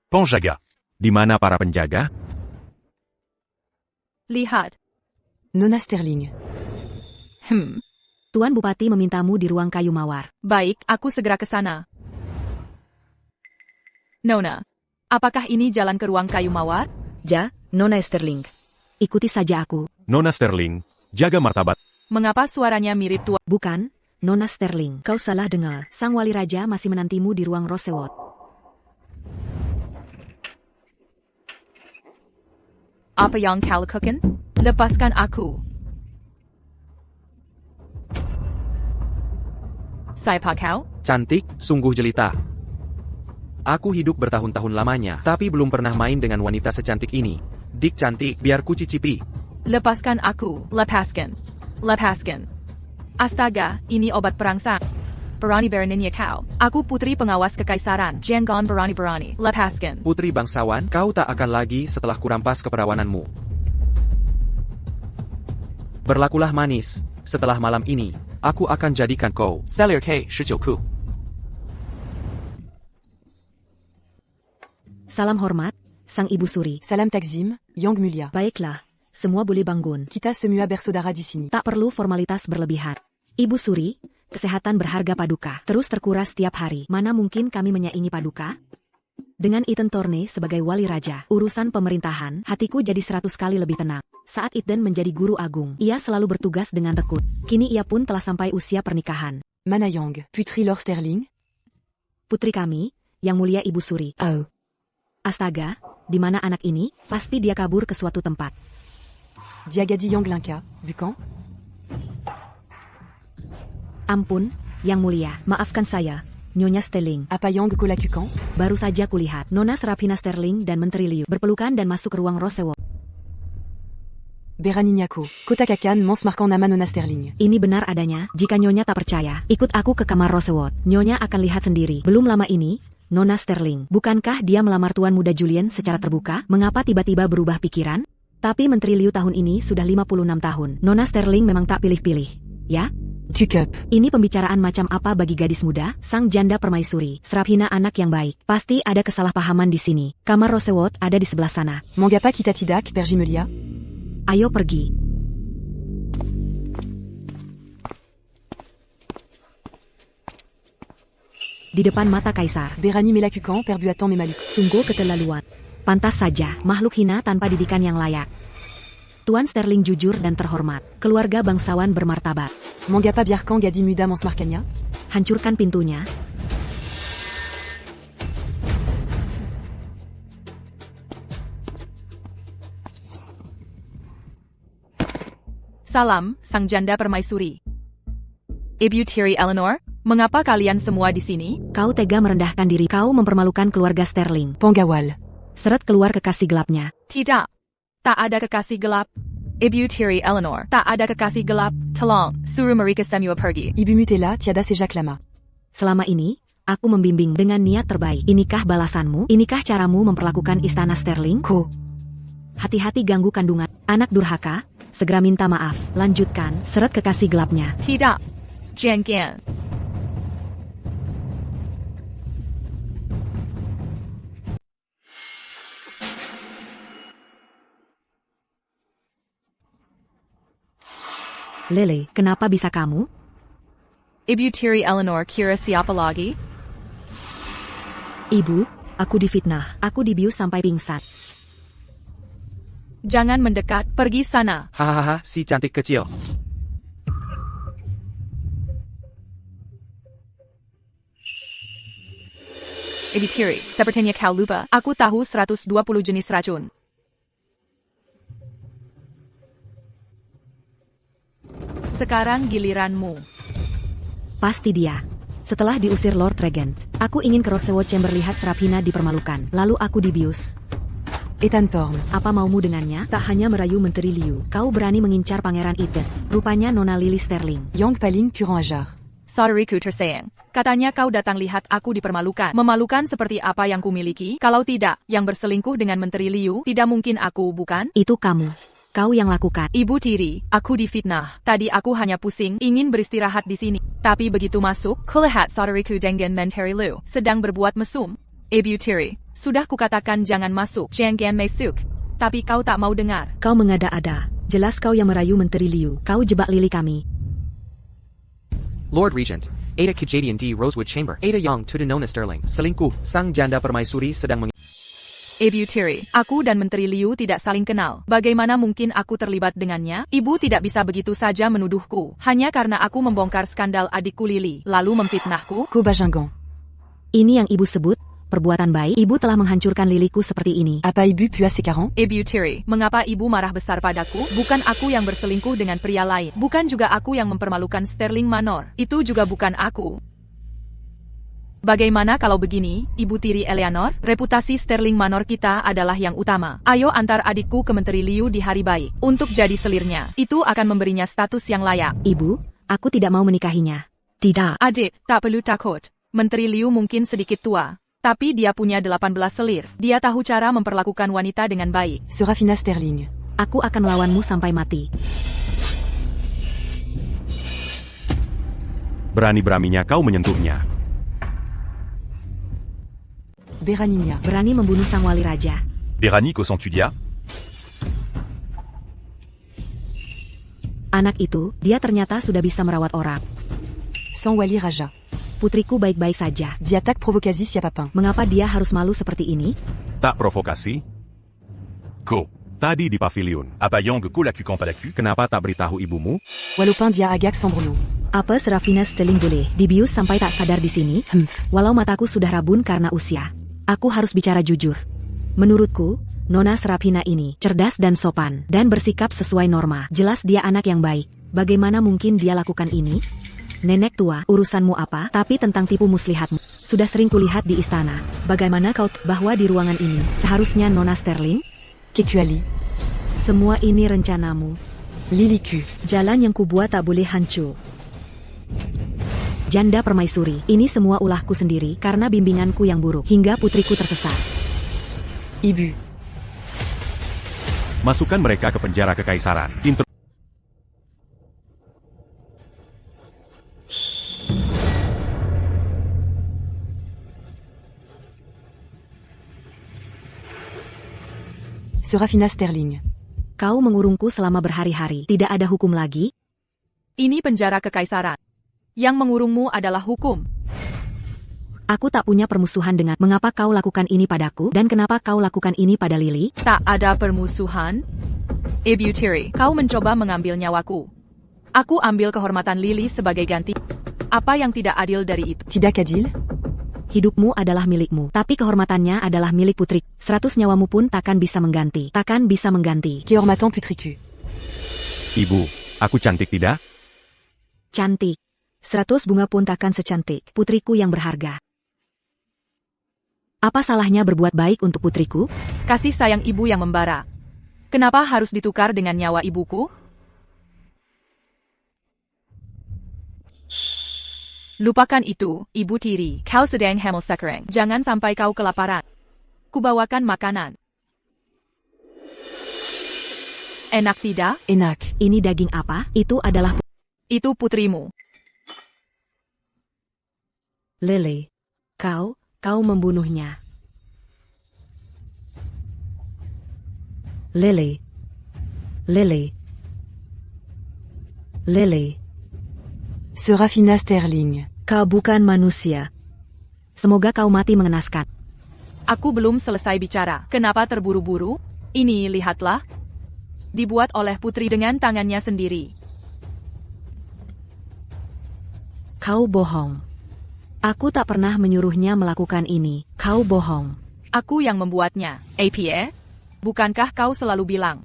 Panjaga. Di mana para penjaga? Lihat. Nona Sterling. Tuan Bupati memintamu di ruang kayu mawar. Baik, aku segera ke sana. Nona, apakah ini jalan ke ruang kayu mawar? Ja, Nona Sterling. Ikuti saja aku. Nona Sterling, jaga martabat. Mengapa suaranya mirip Tuan? Bukan, Nona Sterling. Kau salah dengar. Sang wali raja masih menantimu di ruang Rosewood. Apa yang kau lakukan? Lepaskan aku. Siapa kau? Cantik, sungguh jelita. Aku hidup bertahun-tahun lamanya, tapi belum pernah main dengan wanita secantik ini. Dik cantik, biar ku cicipi. Lepaskan aku. Lepaskan. Lepaskan. Astaga, ini obat perangsang. Berani-beraninya kau. Aku putri pengawas kekaisaran. Jangan berani-berani. Lepaskan. Putri bangsawan, kau tak akan lagi setelah kurampas keperawananmu. Berlakulah manis. Setelah malam ini, aku akan jadikan kau Selir K. 19ku. Salam hormat, Sang Ibu Suri. Salam Takzim, Yang Mulia. Baiklah, semua boleh bangun. Kita semua bersaudara di sini. Tak perlu formalitas berlebihan. Ibu Suri, kesehatan berharga paduka. Terus terkuras setiap hari. Mana mungkin kami menyaingi paduka? Dengan Ethan Thorne sebagai wali raja, urusan pemerintahan, hatiku jadi 100 kali lebih tenang. Saat Ethan menjadi guru agung, ia selalu bertugas dengan tekun. Kini ia pun telah sampai usia pernikahan. Mana Yang, Putri Lord Sterling. Putri kami, Yang Mulia Ibu Suri. Oh, Astaga, di mana anak ini? Pasti dia kabur ke suatu tempat. Diagadi Yang Lanka, bukan? Ampun, Yang Mulia, maafkan saya. Nyonya Sterling. Apa Yang Kulakukan? Baru saja kulihat Nona Serafina Sterling dan Menteri Liu berpelukan dan masuk ke ruang Rosewood. Beranignako. Kota Kakan, Mons marquant nama Nona Sterling. Ini benar adanya. Jika Nyonya tak percaya, ikut aku ke kamar Rosewood. Nyonya akan lihat sendiri. Belum lama ini, Nona Sterling. Bukankah dia melamar tuan muda Julian secara terbuka? Mengapa tiba-tiba berubah pikiran? Tapi Menteri Liu tahun ini sudah 56 tahun. Nona Sterling memang tak pilih-pilih. Ya? Kukup. Ini pembicaraan macam apa bagi gadis muda? Sang janda permaisuri. Serafina anak yang baik. Pasti ada kesalahpahaman di sini. Kamar Rosewood ada di sebelah sana. Mangapa kita tidak, Pergimelia? Ayo pergi. Di depan mata Kaisar. Berani Melakukan, Perbuatan Memaluk. Sungguh keterlaluan. Pantas saja, makhluk hina tanpa didikan yang layak. Tuan Sterling jujur dan terhormat. Keluarga bangsawan bermartabat. Mangapa Biarkan Gadi Muda Mons Markanya? Hancurkan pintunya. Salam, sang janda permaisuri. Ibu Tiri Eleanor, mengapa kalian semua di sini? Kau tega merendahkan diri. Kau mempermalukan keluarga Sterling. Pangawal. Seret keluar kekasih gelapnya. Tidak. Tak ada kekasih gelap. Ibu Tiri Eleanor, tak ada kekasih gelap. Tolong, suruh mereka semua pergi. Ibu Mutela, Tiada Sejak Lama. Selama ini, aku membimbing dengan niat terbaik. Inikah balasanmu? Inikah caramu memperlakukan istana Sterling? Ko. Hati-hati ganggu kandungan. Anak durhaka, segera minta maaf. Lanjutkan, seret kekasih gelapnya. Tidak. Jangan. Lele, kenapa bisa kamu? Ibu Tiri Eleanor kira siapa lagi? Ibu, aku difitnah. Aku dibius sampai pingsan. Jangan mendekat, pergi sana. Hahaha, si cantik kecil. Ibu Tiri, sepertinya kau lupa, aku tahu 120 jenis racun. Sekarang giliranmu. Pasti dia. Setelah diusir Lord Regent, aku ingin ke Rosewood Chamber lihat Serafina dipermalukan. Lalu aku dibius. Ethan Thorne. Apa maumu dengannya? Tak hanya merayu Menteri Liu, kau berani mengincar Pangeran Eden. Rupanya Nona Lily Sterling. Yang Paling Curang Ajar. Saudariku tersayang, katanya kau datang lihat aku dipermalukan. Memalukan seperti apa yang kumiliki? Kalau tidak, yang berselingkuh dengan Menteri Liu, tidak mungkin aku, bukan? Itu kamu. Kau yang lakukan. Ibu Tiri, aku difitnah. Tadi aku hanya pusing, ingin beristirahat di sini. Tapi begitu masuk, kulihat saudariku dengan Menteri Liu sedang berbuat mesum. Ibu Tiri, sudah kukatakan jangan masuk, jangan masuk. Tapi kau tak mau dengar. Kau mengada-ada. Jelas kau yang merayu Menteri Liu. Kau jebak Lily kami. Lord Regent, Ada Kejadian di Rosewood Chamber. Ada Yang to the Nona Sterling. Selingkuh, sang janda permaisuri sedang Ibu Tiri, aku dan Menteri Liu tidak saling kenal. Bagaimana mungkin aku terlibat dengannya? Ibu tidak bisa begitu saja menuduhku. Hanya karena aku membongkar skandal adikku Lily, lalu memfitnahku. Ko Bajangan. Ini yang ibu sebut perbuatan baik. Ibu telah menghancurkan liliku seperti ini. Apa Ibu Pua Sekaran? Ibu Tiri, mengapa ibu marah besar padaku? Bukan aku yang berselingkuh dengan pria lain. Bukan juga aku yang mempermalukan Sterling Manor. Itu juga bukan aku. Bagaimana kalau begini, Ibu Tiri Eleanor? Reputasi Sterling Manor kita adalah yang utama. Ayo antar adikku ke Menteri Liu di hari baik. Untuk jadi selirnya. Itu akan memberinya status yang layak. Ibu, aku tidak mau menikahinya. Tidak. Adik, tak perlu takut. Menteri Liu mungkin sedikit tua. Tapi dia punya 18 selir. Dia tahu cara memperlakukan wanita dengan baik. Serafina Sterling. Aku akan melawanmu sampai mati. Berani-beraninya kau menyentuhnya. Beraninya. Berani membunuh sang wali raja. Berani Kosantudia? Anak itu, dia ternyata sudah bisa merawat orang. Sang Wali Raja. Putriku baik-baik saja. Diatak Provokasi Siapapin. Mengapa dia harus malu seperti ini? Tak provokasi? Ko, tadi di pavilion. Apa Yang Kulakukan padaku? Kenapa tak beritahu ibumu? Walopin Dia Agak Sambrono. Apa Serafina Sterling boleh dibius sampai tak sadar di sini? Walau mataku sudah rabun karena usia. Aku harus bicara jujur. Menurutku, Nona Serafina ini cerdas dan sopan, dan bersikap sesuai norma. Jelas dia anak yang baik. Bagaimana mungkin dia lakukan ini? Nenek tua, urusanmu apa? Tapi tentang tipu muslihatmu, sudah sering kulihat di istana. Bagaimana kau bahwa di ruangan ini seharusnya Nona Sterling? Kekuali. Semua ini rencanamu. Liliku. Jalan yang kubuat tak boleh hancur. Janda permaisuri, ini semua ulahku sendiri karena bimbinganku yang buruk hingga putriku tersesat. Ibu. Masukkan mereka ke penjara kekaisaran. Serafina Sterling. Kau mengurungku selama berhari-hari. Tidak ada hukum lagi? Ini penjara kekaisaran. Yang mengurungmu adalah hukum. Aku tak punya permusuhan dengan mengapa kau lakukan ini padaku dan kenapa kau lakukan ini pada Lily. Tak ada permusuhan. Ibu Tiri, kau mencoba mengambil nyawaku. Aku ambil kehormatan Lily sebagai ganti. Apa yang tidak adil dari itu? Tidak adil? Hidupmu adalah milikmu, tapi kehormatannya adalah milik putri. 100 nyawamu pun takkan bisa mengganti. Takkan bisa mengganti. Kehormatan putriku. Ibu, aku cantik tidak? Cantik. 100 bunga pun takkan secantik putriku yang berharga. Apa salahnya berbuat baik untuk putriku? Kasih sayang ibu yang membara. Kenapa harus ditukar dengan nyawa ibuku? Lupakan itu, Ibu Tiri. Kau sedang hamil sekarang. Jangan sampai kau kelaparan. Kubawakan makanan. Enak tidak? Enak. Ini daging apa? Itu adalah Itu putrimu. Lele. Kau membunuhnya. Lele. Serafina Sterling. Kau bukan manusia. Semoga kau mati mengenaskan. Aku belum selesai bicara. Kenapa terburu-buru? Ini lihatlah. Dibuat oleh putri dengan tangannya sendiri. Kau bohong. Aku tak pernah menyuruhnya melakukan ini. Kau bohong. Aku yang membuatnya. APA? Bukankah kau selalu bilang?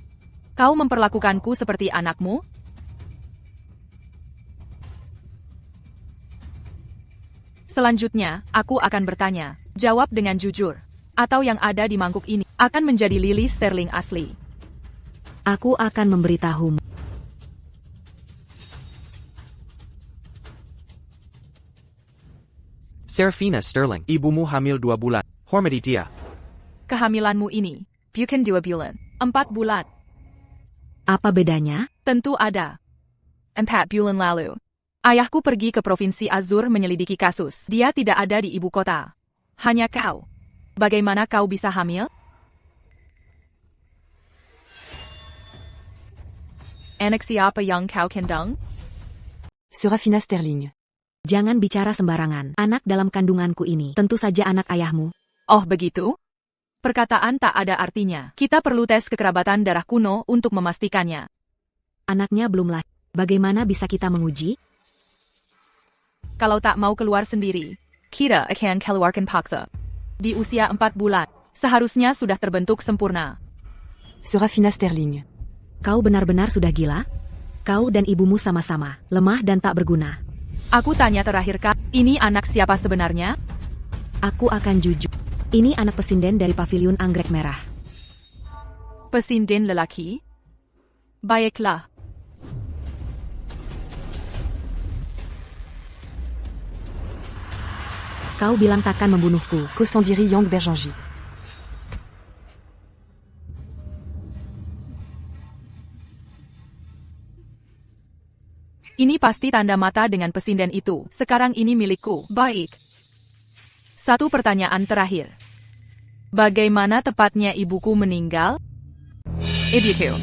Kau memperlakukanku seperti anakmu? Selanjutnya, aku akan bertanya. Jawab dengan jujur. Atau yang ada di mangkuk ini akan menjadi Lily Sterling asli. Aku akan memberitahumu. Serafina Sterling, ibumu hamil 2 bulan. Hormati dia. Kehamilanmu ini, bukan 2 bulan, 4 bulan. Apa bedanya? Tentu ada. 4 bulan lalu. Ayahku pergi ke Provinsi Azur menyelidiki kasus. Dia tidak ada di ibu kota. Hanya kau. Bagaimana kau bisa hamil? Anak siapa yang kau kandung? Serafina Sterling. Jangan bicara sembarangan. Anak dalam kandunganku ini tentu saja anak ayahmu. Oh begitu? Perkataan tak ada artinya. Kita perlu tes kekerabatan darah kuno untuk memastikannya. Anaknya belum lahir. Bagaimana bisa kita menguji? Kalau tak mau keluar sendiri, kita akan keluarkan paksa. Di usia 4 bulan, seharusnya sudah terbentuk sempurna. Serafina Sterling. Kau benar-benar sudah gila? Kau dan ibumu sama-sama lemah dan tak berguna. Aku tanya terakhir kak, ini anak siapa sebenarnya? Aku akan jujur. Ini anak pesinden dari Paviliun Anggrek Merah. Pesinden lelaki? Baiklah. Kau bilang takkan membunuhku. Kosandiri Yang Berjanji. Ini pasti tanda mata dengan pesinden itu. Sekarang ini milikku. Baik. Satu pertanyaan terakhir. Bagaimana tepatnya ibuku meninggal? Ibuku.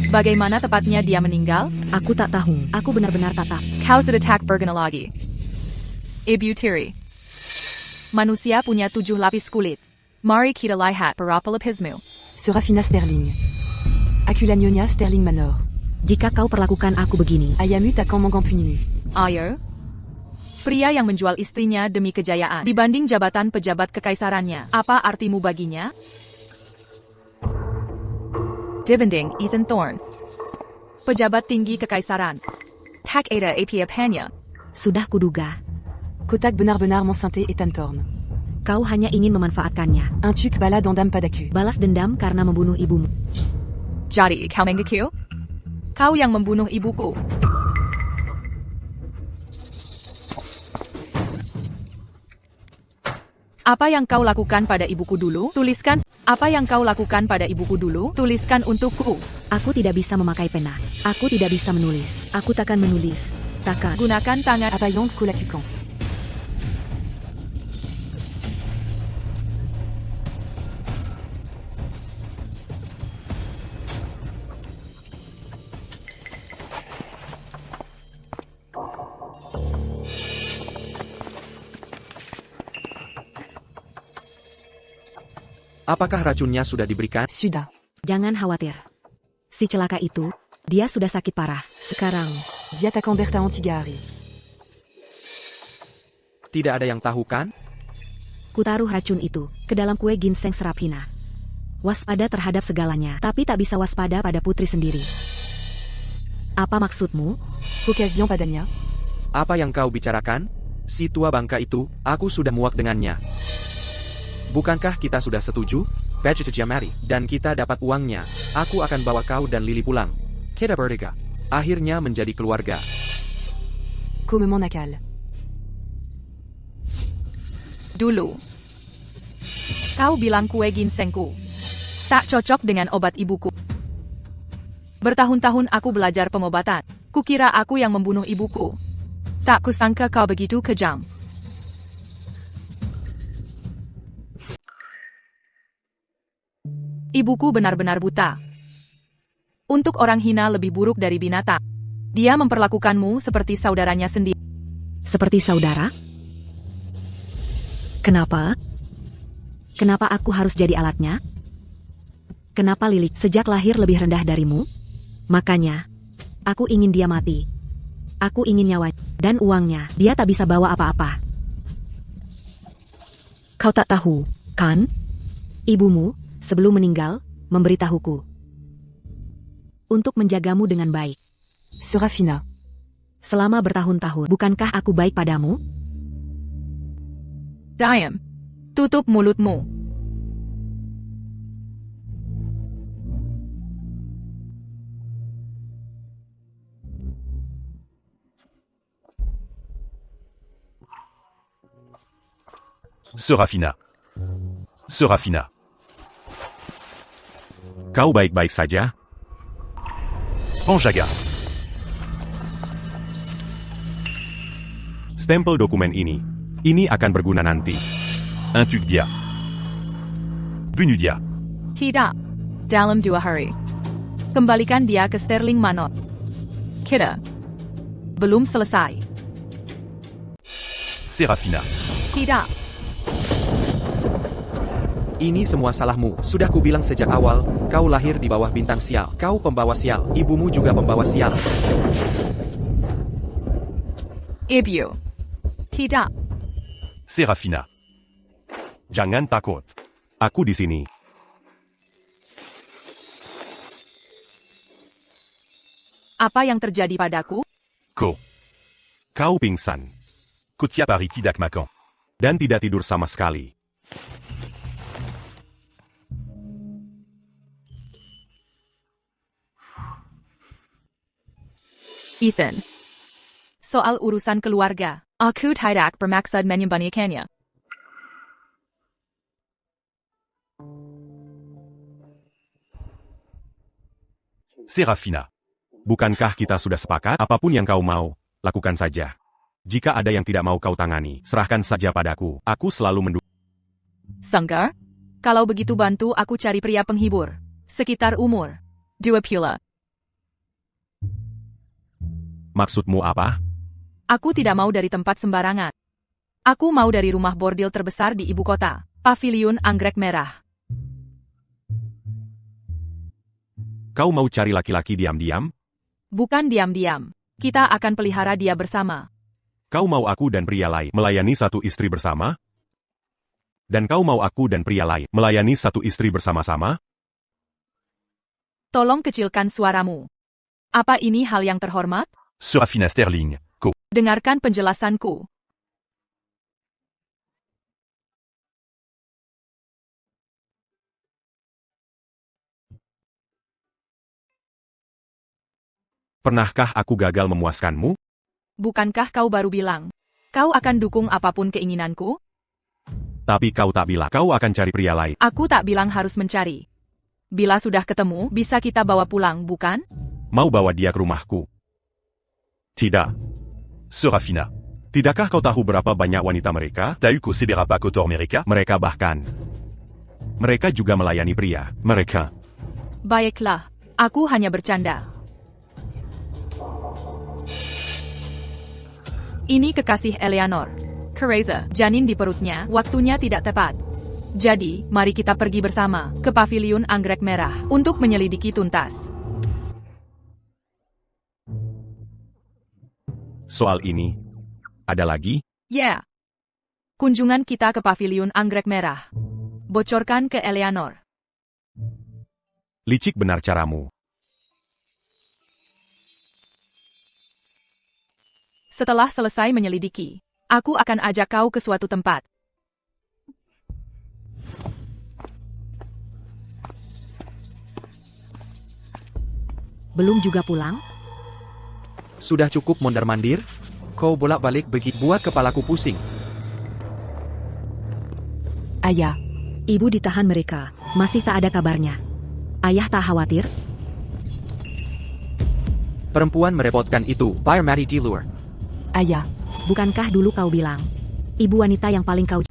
Bagaimana tepatnya dia meninggal? Aku tak tahu. Aku benar-benar tak tahu. Kau sudah tak berguna lagi. Ibu Tiri. Manusia punya 7 lapis kulit. Mari kita lihat berapa lapismu. Serafina Sterling. Acula Nyonya Sterling Manor. Jika kau perlakukan aku begini, Ayamu takkan mengampuni. Ayo. Pria yang menjual istrinya demi kejayaan dibanding jabatan pejabat kekaisarannya. Apa artimu baginya? Dibanding Ethan Thorne. Pejabat tinggi kekaisaran. Tak ada apa-apanya. Sudah kuduga. Kotak benar-benar mon synthé est un torn. Kau hanya ingin memanfaatkannya. Un tuc balade en dame padaku. Balas dendam karena membunuh ibumu. Jadi, kau menggigil? Kau yang membunuh ibuku. Apa yang kau lakukan pada ibuku dulu? Tuliskan. Apa yang kau lakukan pada ibuku dulu? Tuliskan untukku. Aku tidak bisa memakai pena. Aku tidak bisa menulis. Aku takkan menulis. Takkan. Gunakan tangan. Apaillon Kolakukan. Apakah racunnya sudah diberikan? Suda. Jangan khawatir. Si celaka itu, dia sudah sakit parah. Sekarang, Diatakant Bertha Antigari. Tidak ada yang tahu kan? kutaruh racun itu ke dalam kue ginseng Serafina. Waspada terhadap segalanya, tapi tak bisa waspada pada putri sendiri. Apa maksudmu? Occasion padanya. Apa yang kau bicarakan? Si tua bangka itu, aku sudah muak dengannya. Bukankah kita sudah setuju? Batch itu Jamari, dan kita dapat uangnya. Aku akan bawa kau dan Lily pulang. Kita bertiga. Akhirnya menjadi keluarga. Comme mon nakal. Dulu. Kau bilang kue ginsengku tak cocok dengan obat ibuku. Bertahun-tahun aku belajar pengobatan. Kukira aku yang membunuh ibuku. Tak kusangka kau begitu kejam. Ibuku benar-benar buta. Untuk orang hina lebih buruk dari binatang. Dia memperlakukanmu seperti saudaranya sendiri. Seperti saudara? Kenapa? Kenapa aku harus jadi alatnya? Kenapa Lily sejak lahir lebih rendah darimu? Makanya, aku ingin dia mati. Aku ingin nyawa dan uangnya. Dia tak bisa bawa apa-apa. Kau tak tahu, kan? Ibumu, sebelum meninggal, memberitahuku untuk menjagamu dengan baik. Serafina. Selama bertahun-tahun, bukankah aku baik padamu? Diam. Tutup mulutmu. Serafina. Serafina. Kau baik-baik saja? Panjaga. Stempel dokumen ini. Ini akan berguna nanti. Intugdia. Bunudia. Tidak. Dalam 2 hari. Kembalikan dia ke Sterling Manor. Kita belum selesai. Serafina. Tidak. Ini semua salahmu. Sudah kubilang sejak awal, kau lahir di bawah bintang sial. Kau pembawa sial. Ibumu juga pembawa sial. Ibu. Tidak. Serafina. Jangan takut. Aku di sini. Apa yang terjadi padaku? Kau pingsan. Ku tiap hari tidak makan. Dan tidak tidur sama sekali. Ethan. Soal urusan keluarga, aku tidak bermaksud menyembunyikannya. Serafina. Bukankah kita sudah sepakat? Apapun yang kau mau, lakukan saja. Jika ada yang tidak mau kau tangani, serahkan saja padaku. Aku selalu mendukung. Sanggar? Kalau begitu bantu aku cari pria penghibur. Sekitar umur 20. Maksudmu apa? Aku tidak mau dari tempat sembarangan. Aku mau dari rumah bordil terbesar di ibu kota. Paviliun Anggrek Merah. Kau mau cari laki-laki diam-diam? Bukan diam-diam. Kita akan pelihara dia bersama. Kau mau aku dan pria lain melayani satu istri bersama? Dan kau mau aku dan pria lain melayani satu istri bersama-sama? Tolong kecilkan suaramu. Apa ini hal yang terhormat? Serafina Sterling, Dengarkan penjelasanku. Pernahkah aku gagal memuaskanmu? Bukankah kau baru bilang, kau akan dukung apapun keinginanku? Tapi kau tak bilang kau akan cari pria lain. Aku tak bilang harus mencari. Bila sudah ketemu, bisa kita bawa pulang, bukan? Mau bawa dia ke rumahku? Tidak. Serafina. Tidakkah kau tahu berapa banyak wanita mereka? T'as eu qu'au Cédera Kotor America? Mereka juga melayani pria. Mereka. Baiklah, aku hanya bercanda. Ini kekasih Eleanor. Teresa, janin di perutnya, waktunya tidak tepat. Jadi, mari kita pergi bersama ke Paviliun Anggrek Merah untuk menyelidiki tuntas. Soal ini, ada lagi? Ya. Kunjungan kita ke Paviliun Anggrek Merah. Bocorkan ke Eleanor. Licik benar caramu. Setelah selesai menyelidiki, aku akan ajak kau ke suatu tempat. Belum juga pulang? Sudah cukup mondar-mandir? Kau bolak-balik begitu buat kepalaku pusing. Ayah, Ibu ditahan mereka, masih tak ada kabarnya. Ayah tak khawatir? Perempuan merepotkan itu, Fire Mary Dilure. ayah, Bukankah dulu kau bilang, ibu wanita yang paling kau...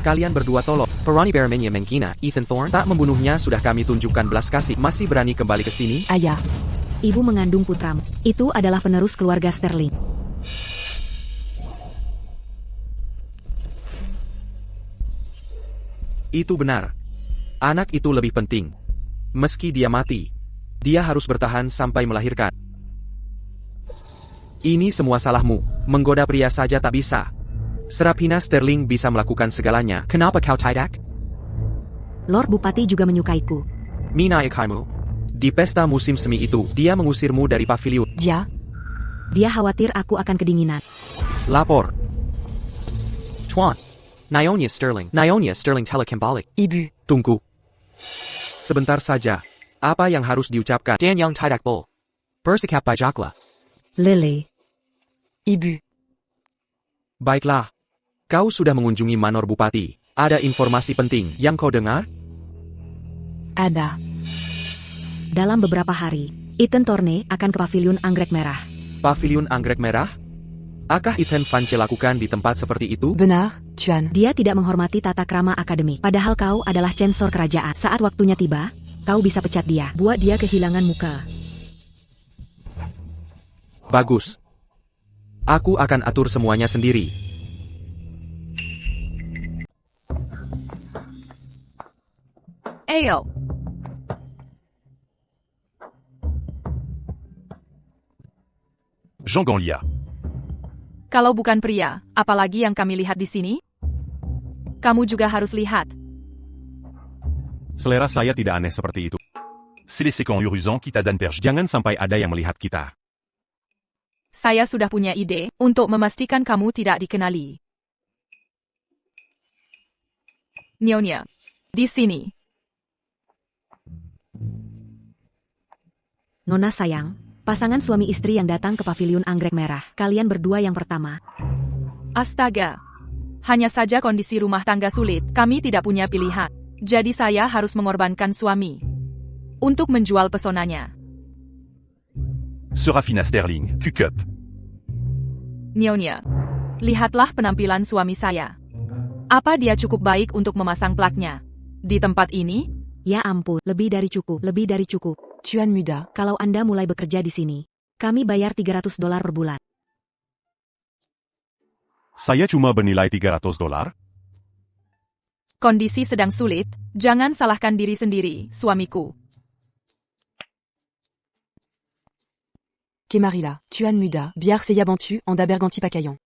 Kalian berdua tolong. Peroni Bermenya Mengkina, Ethan Thorne, tak membunuhnya sudah kami tunjukkan belas kasih. Masih berani kembali ke sini? ayah, Ibu mengandung putramu. Itu adalah penerus keluarga Sterling. Itu benar. Anak itu lebih penting. Meski dia mati, dia harus bertahan sampai melahirkan. Ini semua salahmu. Menggoda pria saja tak bisa. Serafina Sterling bisa melakukan segalanya. Kenapa kau tidak? Lord Bupati juga menyukaiku. Mina Ekaimu. Di pesta musim semi itu, dia mengusirmu dari paviliun. Dia khawatir aku akan kedinginan. Lapor. Tuan. Nyonya Sterling telekembalik. ibu, Tunggu. Sebentar saja. Apa yang harus diucapkan? Dan yang tidak bol. Bersikap bijaklah. Lily. ibu, Baiklah. Kau sudah mengunjungi Manor Bupati. Ada informasi penting yang kau dengar? ada, Dalam beberapa hari, Ethan Thorne akan ke Paviliun Anggrek Merah. Paviliun Anggrek Merah? Akah Ethan Vance lakukan di tempat seperti itu? benar, Tuan. Dia tidak menghormati tata krama akademik. Padahal kau adalah censor kerajaan. Saat waktunya tiba, kau bisa pecat dia. Buat dia kehilangan muka. Bagus. Aku akan atur semuanya sendiri. Ayo. Jean Ganlia. Kalau bukan pria, apalagi yang kami lihat di sini? Kamu juga harus lihat. Selera saya tidak aneh seperti itu. C'est les séquents urusants qui t'adannent perche. Jangan sampai ada yang melihat kita. Saya sudah punya ide untuk memastikan kamu tidak dikenali. Nyonya, di sini. Nona sayang, pasangan suami istri yang datang ke Paviliun Anggrek Merah. Kalian berdua yang pertama. Astaga. Hanya saja kondisi rumah tangga sulit, kami tidak punya pilihan. Jadi saya harus mengorbankan suami untuk menjual pesonanya. Serafina Sterling, Q-Cup. Nyonya, lihatlah penampilan suami saya. Apa dia cukup baik untuk memasang plaknya? Di tempat ini? Ya ampun, lebih dari cukup. Tuan muda, Kalau Anda mulai bekerja di sini, kami bayar $300 per bulan. Saya cuma bernilai $300. Kondisi sedang sulit, jangan salahkan diri sendiri, suamiku. Kemarilla, Tuan muda, biar seya bantu, en daberganti pakayon.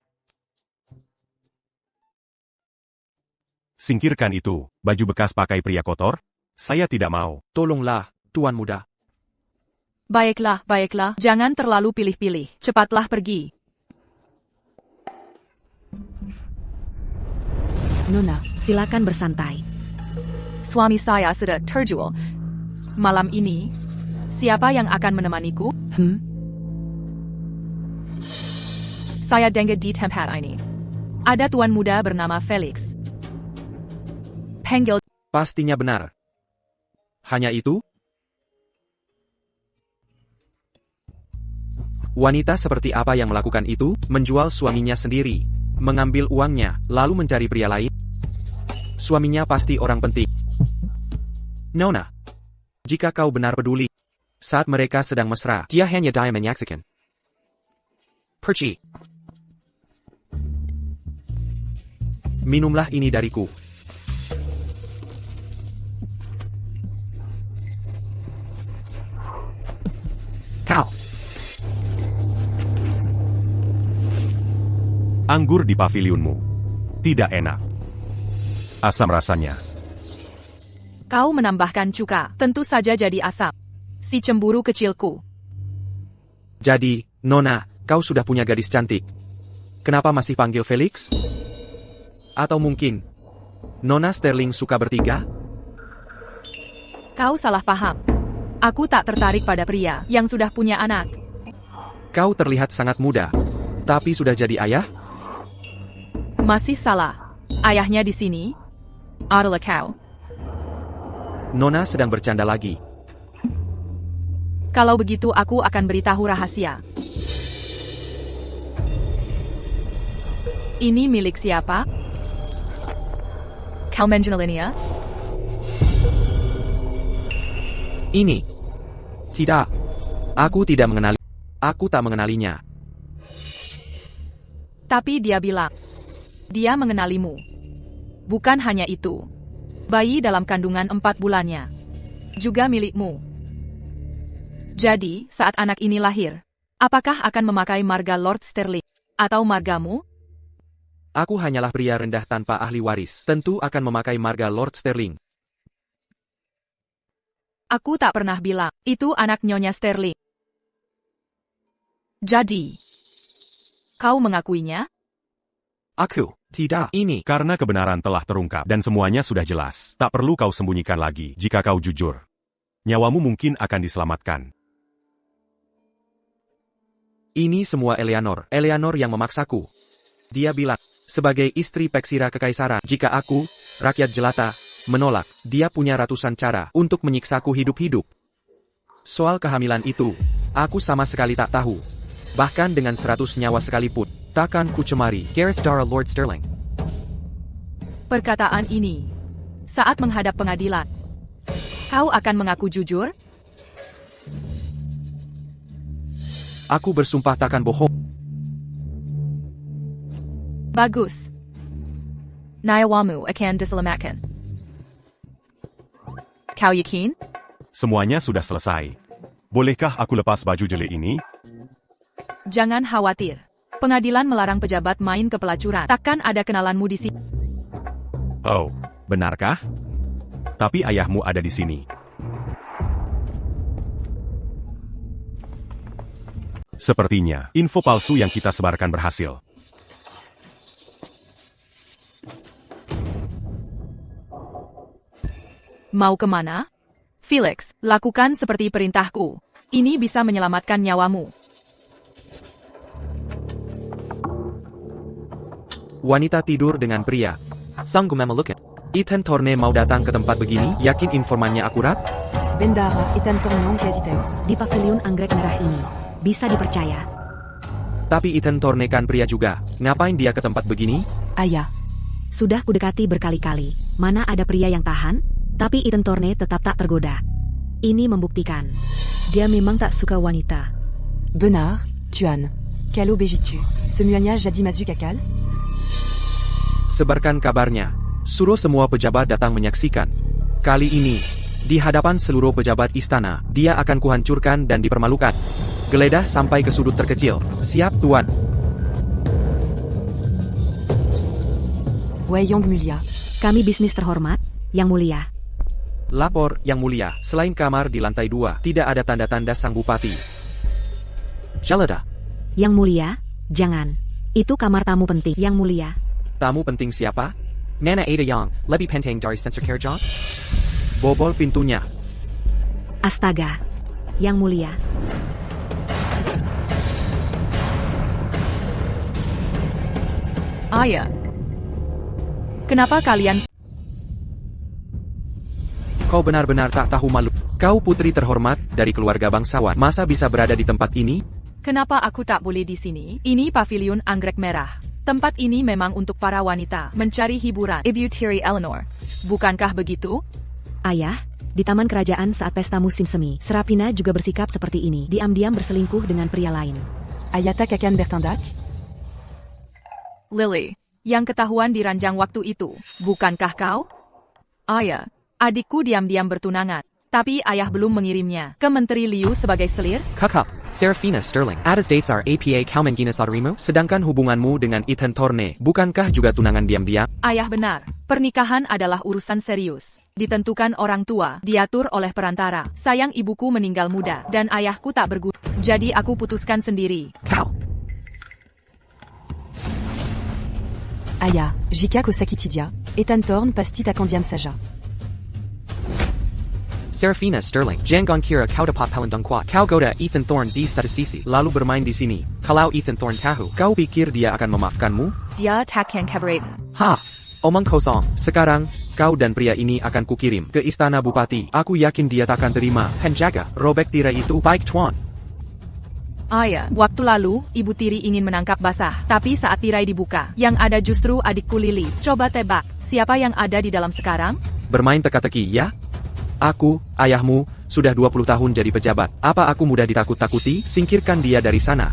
Singkirkan itu, baju bekas pakai pria kotor. Saya tidak mau. Tolonglah, Tuan Muda. Baiklah, baiklah, jangan terlalu pilih-pilih. Cepatlah pergi. Nona, Silakan bersantai. Suami saya sudah terjual. Malam ini, siapa yang akan menemaniku? Saya dengar di tempat ini. Ada tuan muda bernama Felix. Panggil Pastinya benar. Hanya itu? Wanita seperti apa yang melakukan itu? Menjual suaminya sendiri, mengambil uangnya, lalu mencari pria lain? Suaminya pasti orang penting. Nona, jika kau benar peduli, saat mereka sedang mesra, dia hanya menyaksikan. Perci. Minumlah ini dariku. Kau. Anggur di pavilionmu. Tidak enak. Asam rasanya. kau menambahkan cuka, tentu saja jadi asap. Si cemburu kecilku. Jadi, Nona, kau sudah punya gadis cantik. Kenapa masih panggil Felix? Atau mungkin, Nona Sterling suka bertiga? Kau salah paham. Aku tak tertarik pada pria yang sudah punya anak. Kau terlihat sangat muda, tapi sudah jadi ayah? Masih salah. Ayahnya di sini adalah kau. Nona sedang bercanda lagi. Kalau begitu aku akan beritahu rahasia. Ini milik siapa? Kau mengenalinya? Ini. Tidak. Aku tidak mengenali. Aku tak mengenalinya. Tapi dia bilang, dia mengenalimu. Bukan hanya itu. Bayi dalam kandungan 4 bulannya juga milikmu. Jadi, saat anak ini lahir, apakah akan memakai marga Lord Sterling? Atau margamu? Aku hanyalah pria rendah tanpa ahli waris. Tentu akan memakai marga Lord Sterling. Aku tak pernah bilang, itu anak Nyonya Sterling. Jadi, kau mengakuinya? Aku, tidak. Ini. Karena kebenaran telah terungkap dan semuanya sudah jelas. Tak perlu kau sembunyikan lagi jika kau jujur. Nyawamu mungkin akan diselamatkan. Ini semua Eleanor. Eleanor yang memaksaku. Dia bilang, sebagai istri peksira kekaisaran, jika aku, rakyat jelata, menolak, dia punya ratusan cara untuk menyiksaku hidup-hidup. Soal kehamilan itu, aku sama sekali tak tahu. Bahkan dengan 100 nyawa sekalipun, takkan ku cemari Garrisdara Lord Sterling. Perkataan ini, saat menghadap pengadilan, kau akan mengaku jujur? Aku bersumpah takkan bohong. Bagus. Nyawamu akan diselamatkan. Kau yakin? Semuanya sudah selesai. Bolehkah aku lepas baju jelek ini? Jangan khawatir. Pengadilan melarang pejabat main ke pelacuran. Takkan ada kenalanmu di sini. Oh, benarkah? Tapi ayahmu ada di sini. Sepertinya, info palsu yang kita sebarkan berhasil. Mau kemana? Felix, lakukan seperti perintahku. Ini bisa menyelamatkan nyawamu. Wanita tidur dengan pria. Sang memeluknya. Ethan Thorne mau datang ke tempat begini, yakin informannya akurat? Bendara, Ethan Thorne, quasi-tahu. Di pavilion anggrek merah ini. Bisa dipercaya. Tapi Ethan Thorne kan pria juga. Ngapain dia ke tempat begini? Ayah. Sudah kudekati berkali-kali. Mana ada pria yang tahan? Tapi Ethan Thorne tetap tak tergoda. Ini membuktikan. Dia memang tak suka wanita. Benard, Tuan. Quelle obéis-tu? Ce muanya jadis mazu kakal? Sebarkan kabarnya. Suruh semua pejabat datang menyaksikan. Kali ini, di hadapan seluruh pejabat istana, dia akan kuhancurkan dan dipermalukan. Geledah sampai ke sudut terkecil. Siap, Tuan. Ouais, Yang Mulia. Kami bisnis terhormat, Yang Mulia. Lapor, Yang Mulia, selain kamar di lantai 2, tidak ada tanda-tanda sang bupati. Jalada. Yang Mulia, jangan. Itu kamar tamu penting, Yang Mulia. Tamu penting siapa? Nana Ada Yang, lebih penting dari sensor kerja? Bobol pintunya. Astaga. Yang Mulia. Ayah. Kenapa kalian... Kau benar-benar tak tahu malu. Kau putri terhormat dari keluarga bangsawan. Masa bisa berada di tempat ini? Kenapa aku tak boleh di sini? Ini pavilion anggrek merah. Tempat ini memang untuk para wanita mencari hiburan. Ibu Tiri Eleanor. Bukankah begitu? Ayah, di taman kerajaan saat pesta musim semi, Serapina juga bersikap seperti ini. Diam-diam berselingkuh dengan pria lain. Ayata Kakan Bertindak? Lily, yang ketahuan di ranjang waktu itu, bukankah kau? Ayah, adikku diam-diam bertunangan, tapi ayah belum mengirimnya ke Menteri Liu sebagai selir. Kakak, Serafina Sterling. Atas dasar APA kau menggina saudarimu? Sedangkan hubunganmu dengan Ethan Thorne, bukankah juga tunangan diam-diam? Ayah benar, pernikahan adalah urusan serius. Ditentukan orang tua, diatur oleh perantara. Sayang ibuku meninggal muda, dan ayahku tak berguna. Jadi aku putuskan sendiri. Kau. Aya, Jika Kosakitidia, Ethan Thorne Pasti Takandiam Saja. Serafina Sterling. Jangan kira kau dapat pelindung kuat. Kau goda Ethan Thorne di satu sisi, lalu bermain di sini. Kalau Ethan Thorne tahu, kau pikir dia akan memaafkanmu? Dia takkan keberatan. Ha! Omong kosong. Sekarang, kau dan pria ini akan kukirim ke istana bupati. Aku yakin dia takkan terima. Penjaga, robek tirai itu. Baik tuan. Ayah, waktu lalu, Ibu Tiri ingin menangkap basah. Tapi saat tirai dibuka, yang ada justru adikku Lily. Coba tebak, siapa yang ada di dalam sekarang? Bermain teka-teki, ya? Aku, ayahmu, sudah 20 tahun jadi pejabat. Apa aku mudah ditakut-takuti? Singkirkan dia dari sana.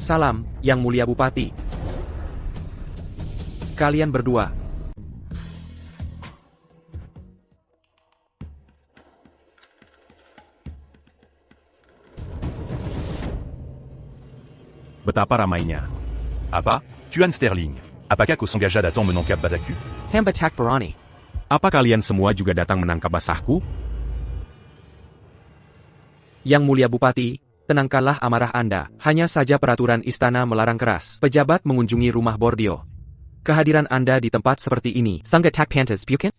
Salam, Yang Mulia Bupati. Kalian berdua. Betapa ramainya. Apa? Tuan Sterling. Apakah kau s'engagea datang menangkap Bazaku? Hamba Tak Barani. Apa kalian semua juga datang menangkap basahku? Yang Mulia Bupati, tenangkanlah amarah Anda. Hanya saja peraturan istana melarang keras pejabat mengunjungi rumah Bordio. Kehadiran Anda di tempat seperti ini sangat tak pantas, bukan?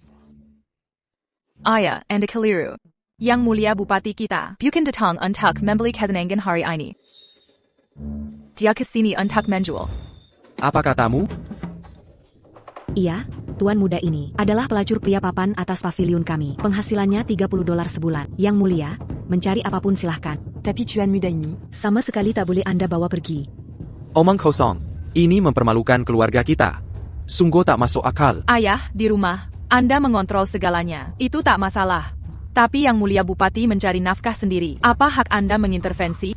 Ayah, Anda keliru. Yang Mulia Bupati kita, bukan datang untuk membeli kesenangan hari ini. Dia kesini untuk menjual. Apa katamu? Iya, tuan muda ini adalah pelacur pria papan atas pavilion kami. Penghasilannya $30 sebulan. Yang Mulia, mencari apapun silahkan. Tapi Tuan Muda ini, Sama sekali tak boleh Anda bawa pergi. Omong kosong. Ini mempermalukan keluarga kita. Sungguh tak masuk akal. Ayah, di rumah, Anda mengontrol segalanya. Itu tak masalah. Tapi Yang Mulia Bupati mencari nafkah sendiri. Apa hak Anda mengintervensi?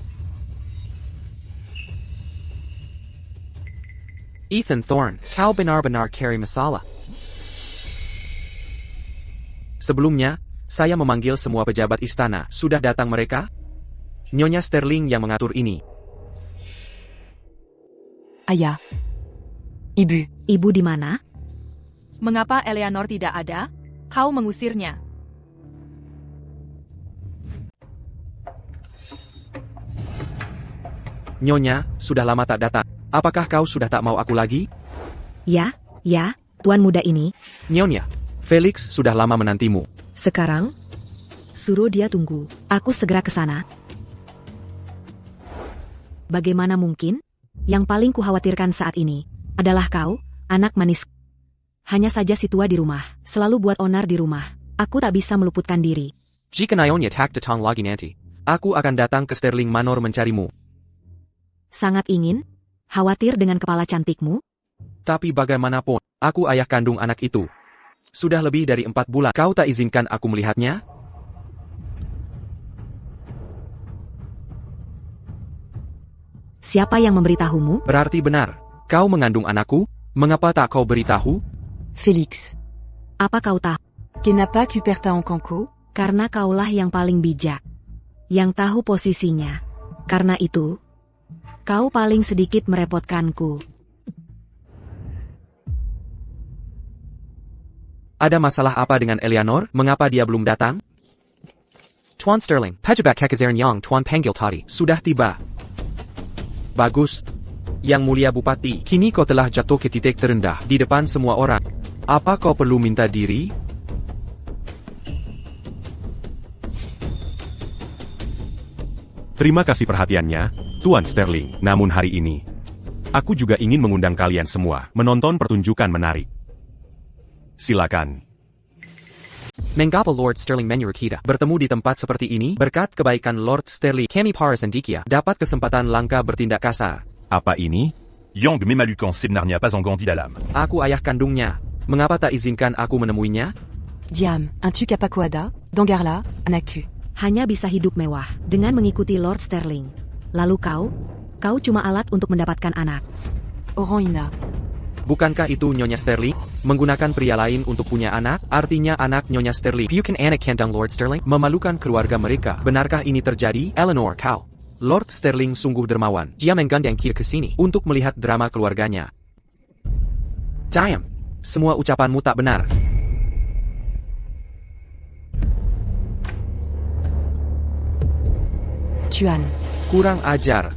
Ethan Thorne, kau benar-benar cari masalah. Sebelumnya, saya memanggil semua pejabat istana. Sudah datang mereka? Nyonya Sterling yang mengatur ini. Aya. Ibu. Ibu di mana? Mengapa Eleanor tidak ada? Kau mengusirnya. Nyonya, sudah lama tak datang. Apakah kau sudah tak mau aku lagi? Ya, tuan muda ini. Nyonya, Felix sudah lama menantimu. Sekarang, suruh dia tunggu. Aku segera ke sana. Bagaimana mungkin? Yang paling kukhawatirkan saat ini adalah kau, anak manis. Hanya saja si tua di rumah, selalu buat onar di rumah. Aku tak bisa meluputkan diri. Jika Nyonya tak datang lagi nanti, aku akan datang ke Sterling Manor mencarimu. Sangat ingin? Khawatir dengan kepala cantikmu? Tapi bagaimanapun, aku ayah kandung anak itu. Sudah lebih dari 4 bulan, kau tak izinkan aku melihatnya? Siapa yang memberitahumu? Berarti benar, kau mengandung anakku? Mengapa tak kau beritahu? Félix. Apa kau tahu? Kenapa Cuperta en Canco? Karena kaulah yang paling bijak. yang tahu posisinya. Karena itu, kau paling sedikit merepotkanku. Ada masalah apa dengan Eleanor? Mengapa dia belum datang? Tuan Sterling, Pajabak Kakazaran Yang Tuan panggil tadi. Sudah tiba. Bagus. Yang mulia Bupati, kini kau telah jatuh ke titik terendah di depan semua orang. Apa kau perlu minta diri? Terima kasih perhatiannya, Tuan Sterling. Namun hari ini, aku juga ingin mengundang kalian semua menonton pertunjukan menarik. Silakan. Mengapa Lord Sterling menyuruh kita bertemu di tempat seperti ini? Berkat kebaikan Lord Sterling, kami para Sendikia dapat kesempatan langka bertindak kasar. Apa ini? Yang Memalukan Sebnarnia pas Engandi dalam. Aku ayah kandungnya. Mengapa tak izinkan aku menemuinya? Diam, un tu Capacoada, Dangarla, Anaku. Hanya bisa hidup mewah dengan mengikuti Lord Sterling. Lalu kau cuma alat untuk mendapatkan anak. Oranina. Bukankah itu Nyonya Sterling? Menggunakan pria lain untuk punya anak, artinya anak Nyonya Sterling. Bukan anak kandung Lord Sterling, memalukan keluarga mereka. Benarkah ini terjadi? Eleanor, kau. Lord Sterling sungguh dermawan. Dia menggandeng Kir ke sini untuk melihat drama keluarganya. Diam. Semua ucapanmu tak benar. Tuan. Kurang ajar.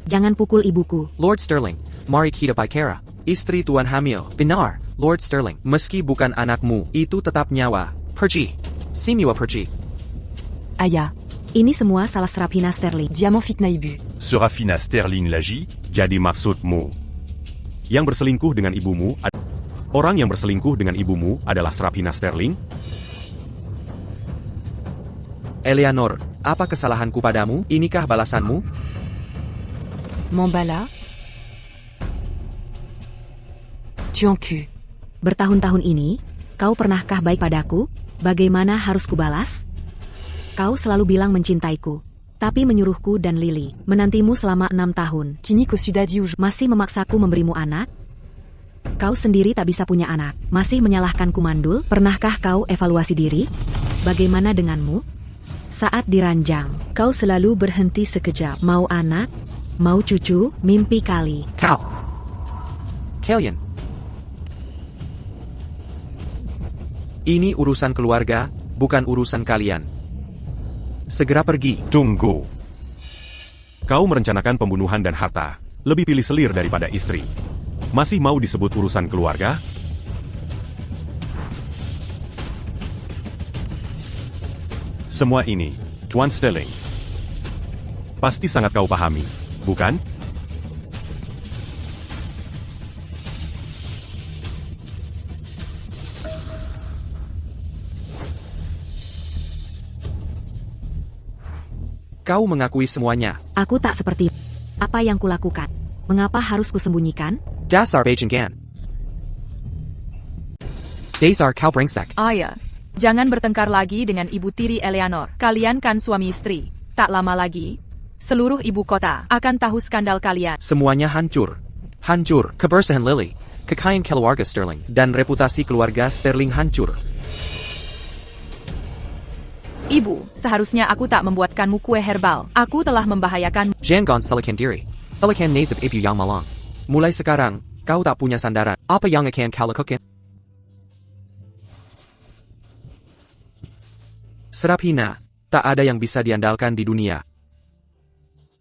Jangan pukul ibuku. Lord Sterling, mari kita bicara. Istri Tuan hamil. Benar, Lord Sterling. Meski bukan anakmu, itu tetap nyawa. Pergi. Simiwa pergi. Ayah. Ini semua salah Serapina Sterling. Diamant fitna ibu. Serafina Sterling Lagi. Jadi maksudmu, yang berselingkuh dengan ibumu, orang yang berselingkuh dengan ibumu adalah Serapina Sterling? Eleanor, apa kesalahanku padamu? Inikah balasanmu? Mambala. Tuanku. Bertahun-tahun ini, kau pernahkah baik padaku? Bagaimana harus kubalas? Kau selalu bilang mencintaiku, tapi menyuruhku dan Lily menantimu selama 6 tahun. Kini kau sudah diuj. Masih memaksaku memberimu anak? Kau sendiri tak bisa punya anak. Masih menyalahkanku mandul? Pernahkah kau evaluasi diri? Bagaimana denganmu? Saat diranjang, kau selalu berhenti sekejap. Mau anak? Mau cucu? Mimpi kali. Kau. Kalian. Ini urusan keluarga, bukan urusan kalian. Segera pergi. Tunggu. Kau merencanakan pembunuhan dan harta, lebih pilih selir daripada istri. Masih mau disebut urusan keluarga? Semua ini, Tuan Sterling, pasti sangat kau pahami, bukan? Kau mengakui semuanya. Aku tak seperti apa yang kulakukan. Mengapa harus kusembunyikan? Dasar Bejengan. Dasar kau brengsek. Ayah, jangan bertengkar lagi dengan ibu tiri Eleanor. Kalian kan suami istri. Tak lama lagi, seluruh ibu kota akan tahu skandal kalian. Semuanya hancur. Hancur. Kebersihan Lily, kekayaan keluarga Sterling, dan reputasi keluarga Sterling hancur. Ibu, seharusnya aku tak membuatkanmu kue herbal. Aku telah membahayakan. Jangan salahkan diri. Salahkan nasib ibu yang malang. Mulai sekarang, kau tak punya sandaran. Apa yang akan kau lakukan? Serapina, tak ada yang bisa diandalkan di dunia.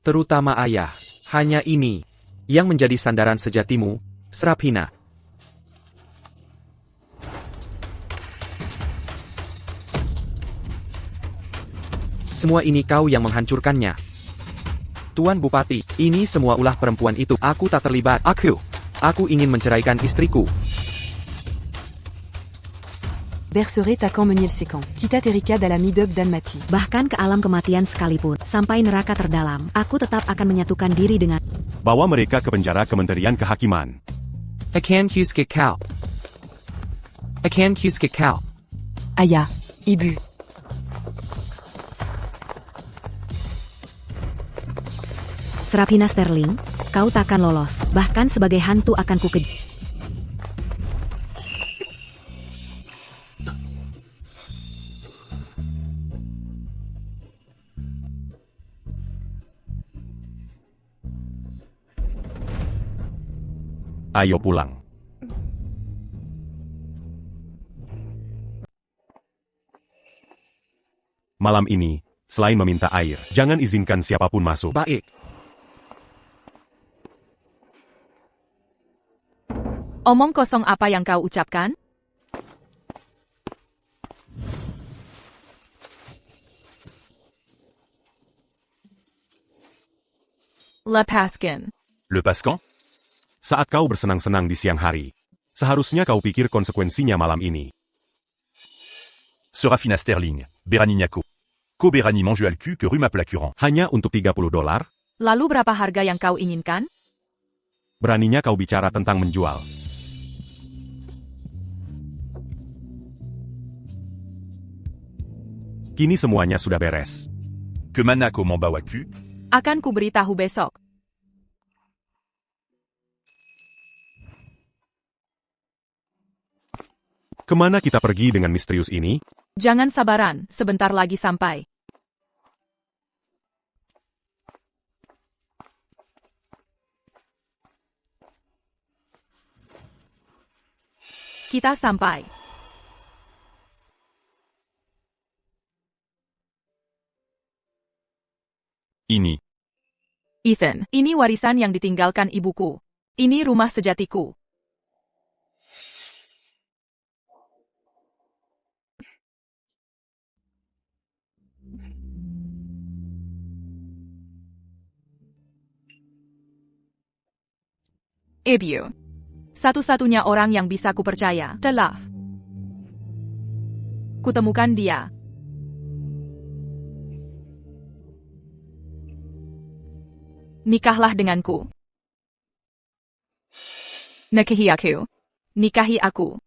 Terutama ayah. Hanya ini yang menjadi sandaran sejatimu, Serapina. Semua ini kau yang menghancurkannya. Tuan Bupati, ini semua ulah perempuan itu. Aku tak terlibat. Aku ingin menceraikan istriku. Bercerai takkan menyelesaikan. Kita terikat dalam hidup dan mati. Bahkan ke alam kematian sekalipun, sampai neraka terdalam, aku tetap akan menyatukan diri dengan. Bawa mereka ke penjara Kementerian Kehakiman. Akan kuskik kau. Akan kuskik kau. Ayah. Ibu. Serapina Sterling, kau takkan lolos. Bahkan sebagai hantu akan kukejar. Ayo pulang. Malam ini, selain meminta air, jangan izinkan siapapun masuk. Baik. Omong kosong apa yang kau ucapkan? Lepaskan. Le Pascan? Saat kau bersenang-senang di siang hari, seharusnya kau pikir konsekuensinya malam ini. Serafina Sterling, Berani Niako. Ko Berani mange al cul que rhume placurant. Hanya untuk $30? Lalu berapa harga yang kau inginkan? Beraninya kau bicara tentang menjual. Kini semuanya sudah beres. Que Manako m'embawa cul. Akan kuberitahu besok. Kemana kita pergi dengan misterius ini? Jangan sabaran, sebentar lagi sampai. Kita sampai. Ini. Ethan, ini warisan yang ditinggalkan ibuku. Ini rumah sejatiku. Ibu. Satu-satunya orang yang bisa kupercaya telah kutemukan dia. Nikahlah denganku. Nikahi aku. Nikahi aku.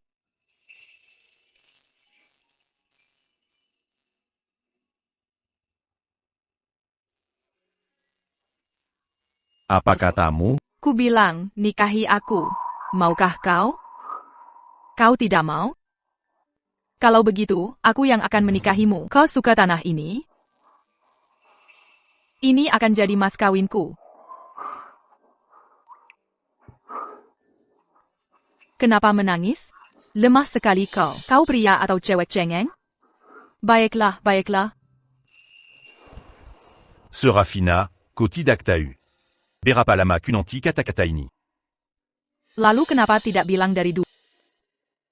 Apa katamu? Ku bilang, nikahi aku. Maukah kau? Kau tidak mau? Kalau begitu, aku yang akan menikahimu. Kau suka tanah ini? Ini akan jadi mas kawinku. Kenapa menangis? Lemah sekali kau. Kau pria atau cewek cengeng? Baiklah, baiklah. Serafina, ko tidak tahu. Berapalama kunanti kata-kata ini. Lalu kenapa tidak bilang dari dulu?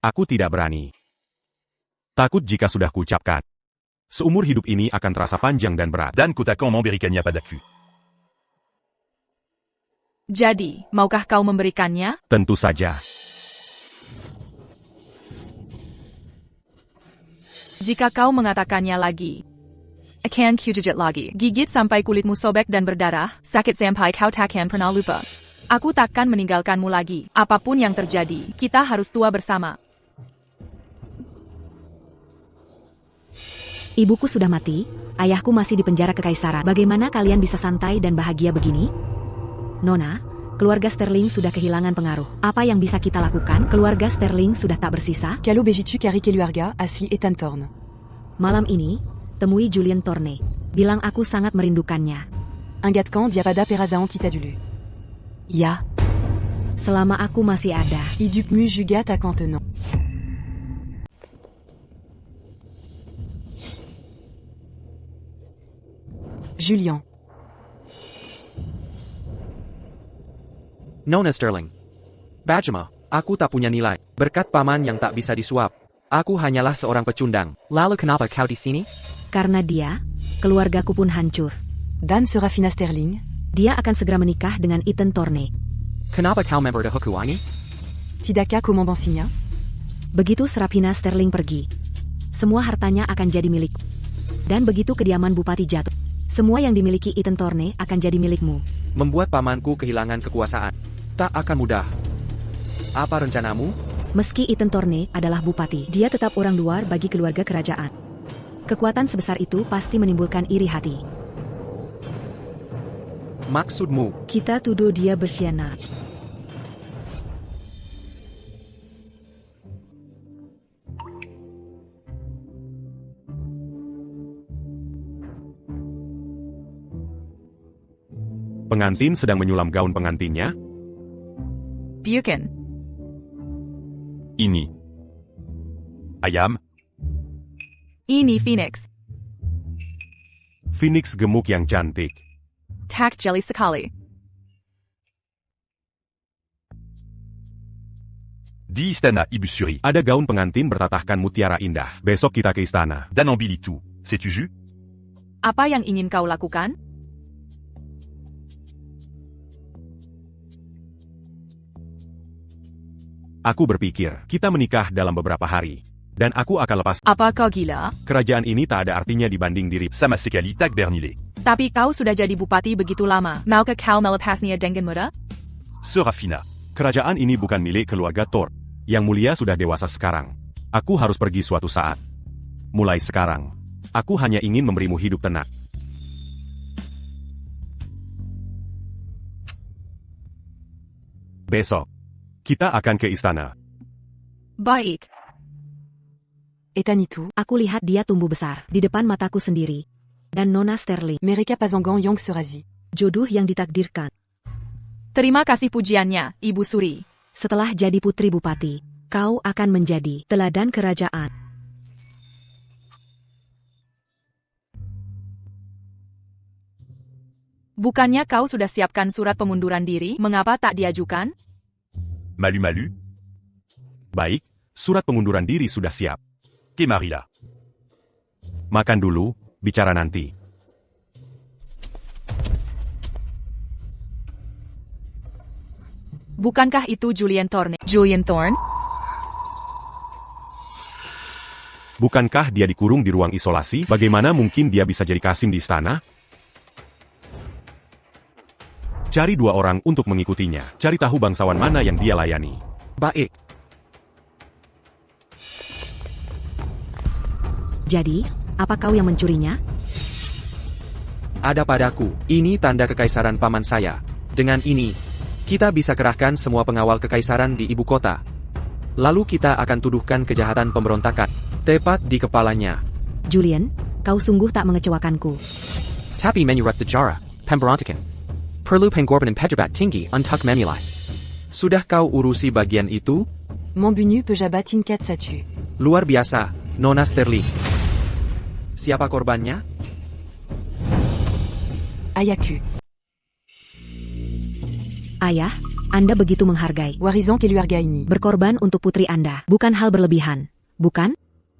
Aku tidak berani. Takut jika sudah kuucapkan. Seumur hidup ini akan terasa panjang dan berat. Dan ko takkan memberikannya padaku. Jadi, maukah kau memberikannya? Tentu saja. Jika kau mengatakannya lagi. Akan kujijit lagi. Gigit sampai kulitmu sobek dan berdarah, sakit sampai kau takkan pernah lupa. Aku takkan meninggalkanmu lagi. Apapun yang terjadi, kita harus tua bersama. Ibuku sudah mati, ayahku masih di penjara kekaisaran. Bagaimana kalian bisa santai dan bahagia begini? Nona, keluarga Sterling sudah kehilangan pengaruh. Apa yang bisa kita lakukan? Keluarga Sterling sudah tak bersisa. Calo Begitu Carrick Eluarga, asli Ethan Thorne. Malam ini, temui Julian Thorne. Bilang aku sangat merindukannya. Ingatkan Diapada Perazaon Kitadulu. Ya, Selama aku masih ada. Idup Mu Jugat à Cantenon. Julian. Nona Sterling. Bajema, aku tak punya nilai. Berkat paman yang tak bisa disuap. Aku hanyalah seorang pecundang. Lalu kenapa kau di sini? Karena dia, keluargaku pun hancur. Dan Serafina Sterling. Dia akan segera menikah dengan Ethan Thorne. Kenapa kau member de Hokuani? Tidaka Commandant Signa. Begitu Serafina Sterling pergi, semua hartanya akan jadi milikku. Dan begitu kediaman Bupati jatuh, semua yang dimiliki Ethan Thorne akan jadi milikmu. Membuat pamanku kehilangan kekuasaan. Tak akan mudah. Apa rencanamu? Meski Ethan Thorne adalah bupati, dia tetap orang luar bagi keluarga kerajaan. Kekuatan sebesar itu pasti menimbulkan iri hati. Maksudmu? Kita tuduh dia berkhianat. Pengantin sedang menyulam gaun pengantinnya? Buchan. Ini. Ayam. Ini Phoenix. Phoenix gemuk yang cantik. Tak jeli sekali. Di istana Ibu Suri. Ada gaun pengantin bertatahkan mutiara indah. Besok kita ke istana. Dan ambilitu. Sais-tu jus? Apa yang ingin kau lakukan? Aku berpikir, kita menikah dalam beberapa hari. Dan aku akan lepas. Apa kau gila? Kerajaan ini tak ada artinya dibanding diri. Sama sekali tak bernilai. Tapi kau sudah jadi bupati begitu lama. Maukah kau melepasnya dengan mudah? Serafina. Kerajaan ini bukan milik keluarga Thor. Yang mulia sudah dewasa sekarang. Aku harus pergi suatu saat. Mulai sekarang. Aku hanya ingin memberimu hidup tenang. Besok. Kita akan ke istana. Baik. Etanitu, Aku lihat dia tumbuh besar di depan mataku sendiri. Dan Nona Sterling, Mereka Pazangan Yong Surazi. jodoh yang ditakdirkan. Terima kasih pujiannya, Ibu Suri. Setelah jadi putri bupati, kau akan menjadi teladan kerajaan. Bukannya kau sudah siapkan surat pengunduran diri, mengapa tak diajukan? Malu-malu. Baik, surat pengunduran diri sudah siap. Que Marilla. Makan dulu, bicara nanti. Bukankah itu Julian Thorne? Julian Thorne? Bukankah dia dikurung di ruang isolasi? Bagaimana mungkin dia bisa jadi Kasim di istana? Cari 2 orang untuk mengikutinya. Cari tahu bangsawan mana yang dia layani. Baik. Jadi, apa kau yang mencurinya? Ada padaku. Ini tanda kekaisaran paman saya. Dengan ini, kita bisa kerahkan semua pengawal kekaisaran di ibu kota. Lalu kita akan tuduhkan kejahatan pemberontakan. Tepat di kepalanya. Julian, kau sungguh tak mengecewakanku. Tapi menyurat sejarah, pemberontakan. Perlu pengorbanan pejabat tinggi untuk memilih. Sudah kau urusi bagian itu? Mon bunu pejabat Tinkat Satu. Luar biasa, Nona Sterling. Siapa korbannya? Ayaku. Ayah, Anda begitu menghargai. Warizan Keluargaini. Berkorban untuk putri Anda, bukan hal berlebihan, bukan?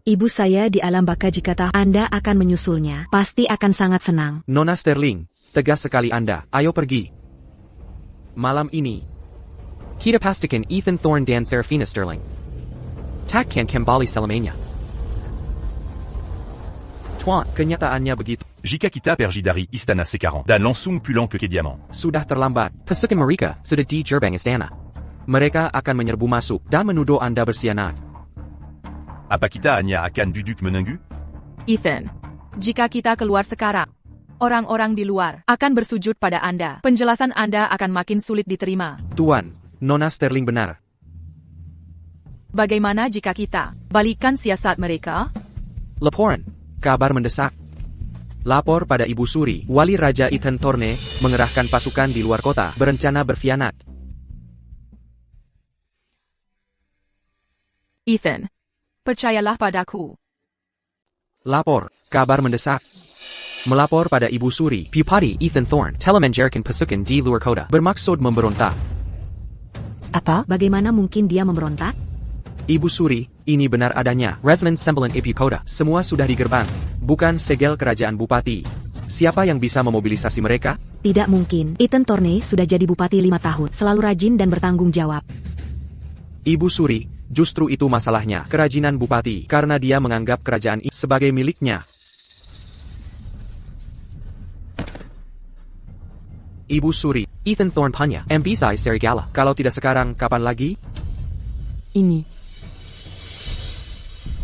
Ibu saya di alam baka jika tahu Anda akan menyusulnya, pasti akan sangat senang. Nona Sterling, tegas sekali Anda. Ayo pergi. Malam ini, kita pastikan Ethan Thorne dan Serafina Sterling takkan kembali selamanya. Tuan, kenyataannya begitu. Jika kita pergi dari istana sekarang dan langsung pulang ke Kediaman. Sudah terlambat. Pasukan mereka sudah di gerbang istana. Mereka akan menyerbu masuk dan menuduh Anda bersianat. Apa kita hanya akan duduk menunggu? Ethan, jika kita keluar sekarang, orang-orang di luar akan bersujud pada Anda. Penjelasan Anda akan makin sulit diterima. Tuan, Nona Sterling benar. Bagaimana jika kita balikan siasat mereka? Laporan. Kabar mendesak. Lapor pada Ibu Suri, Wali Raja Ethan Thorne, mengerahkan pasukan di luar kota, berencana berkhianat. Ethan, percayalah padaku. Lapor. Kabar mendesak. Melapor pada Ibu Suri, Bupati Ethan Thorne, telah menjarakan pasukan di luar kota, bermaksud memberontak. Apa? Bagaimana mungkin dia memberontak? Ibu Suri, ini benar adanya. Resmen Semblan Ibu Kota, semua sudah di gerbang. Bukan segel kerajaan bupati. Siapa yang bisa memobilisasi mereka? Tidak mungkin. Ethan Thorne sudah jadi bupati 5 tahun, selalu rajin dan bertanggung jawab. Ibu Suri, justru itu masalahnya. Kerajinan bupati, karena dia menganggap kerajaan ini sebagai miliknya. Ibu Suri, Ethan Thorne Panya, MPSI Serigala. Kalau tidak sekarang, kapan lagi? Ini.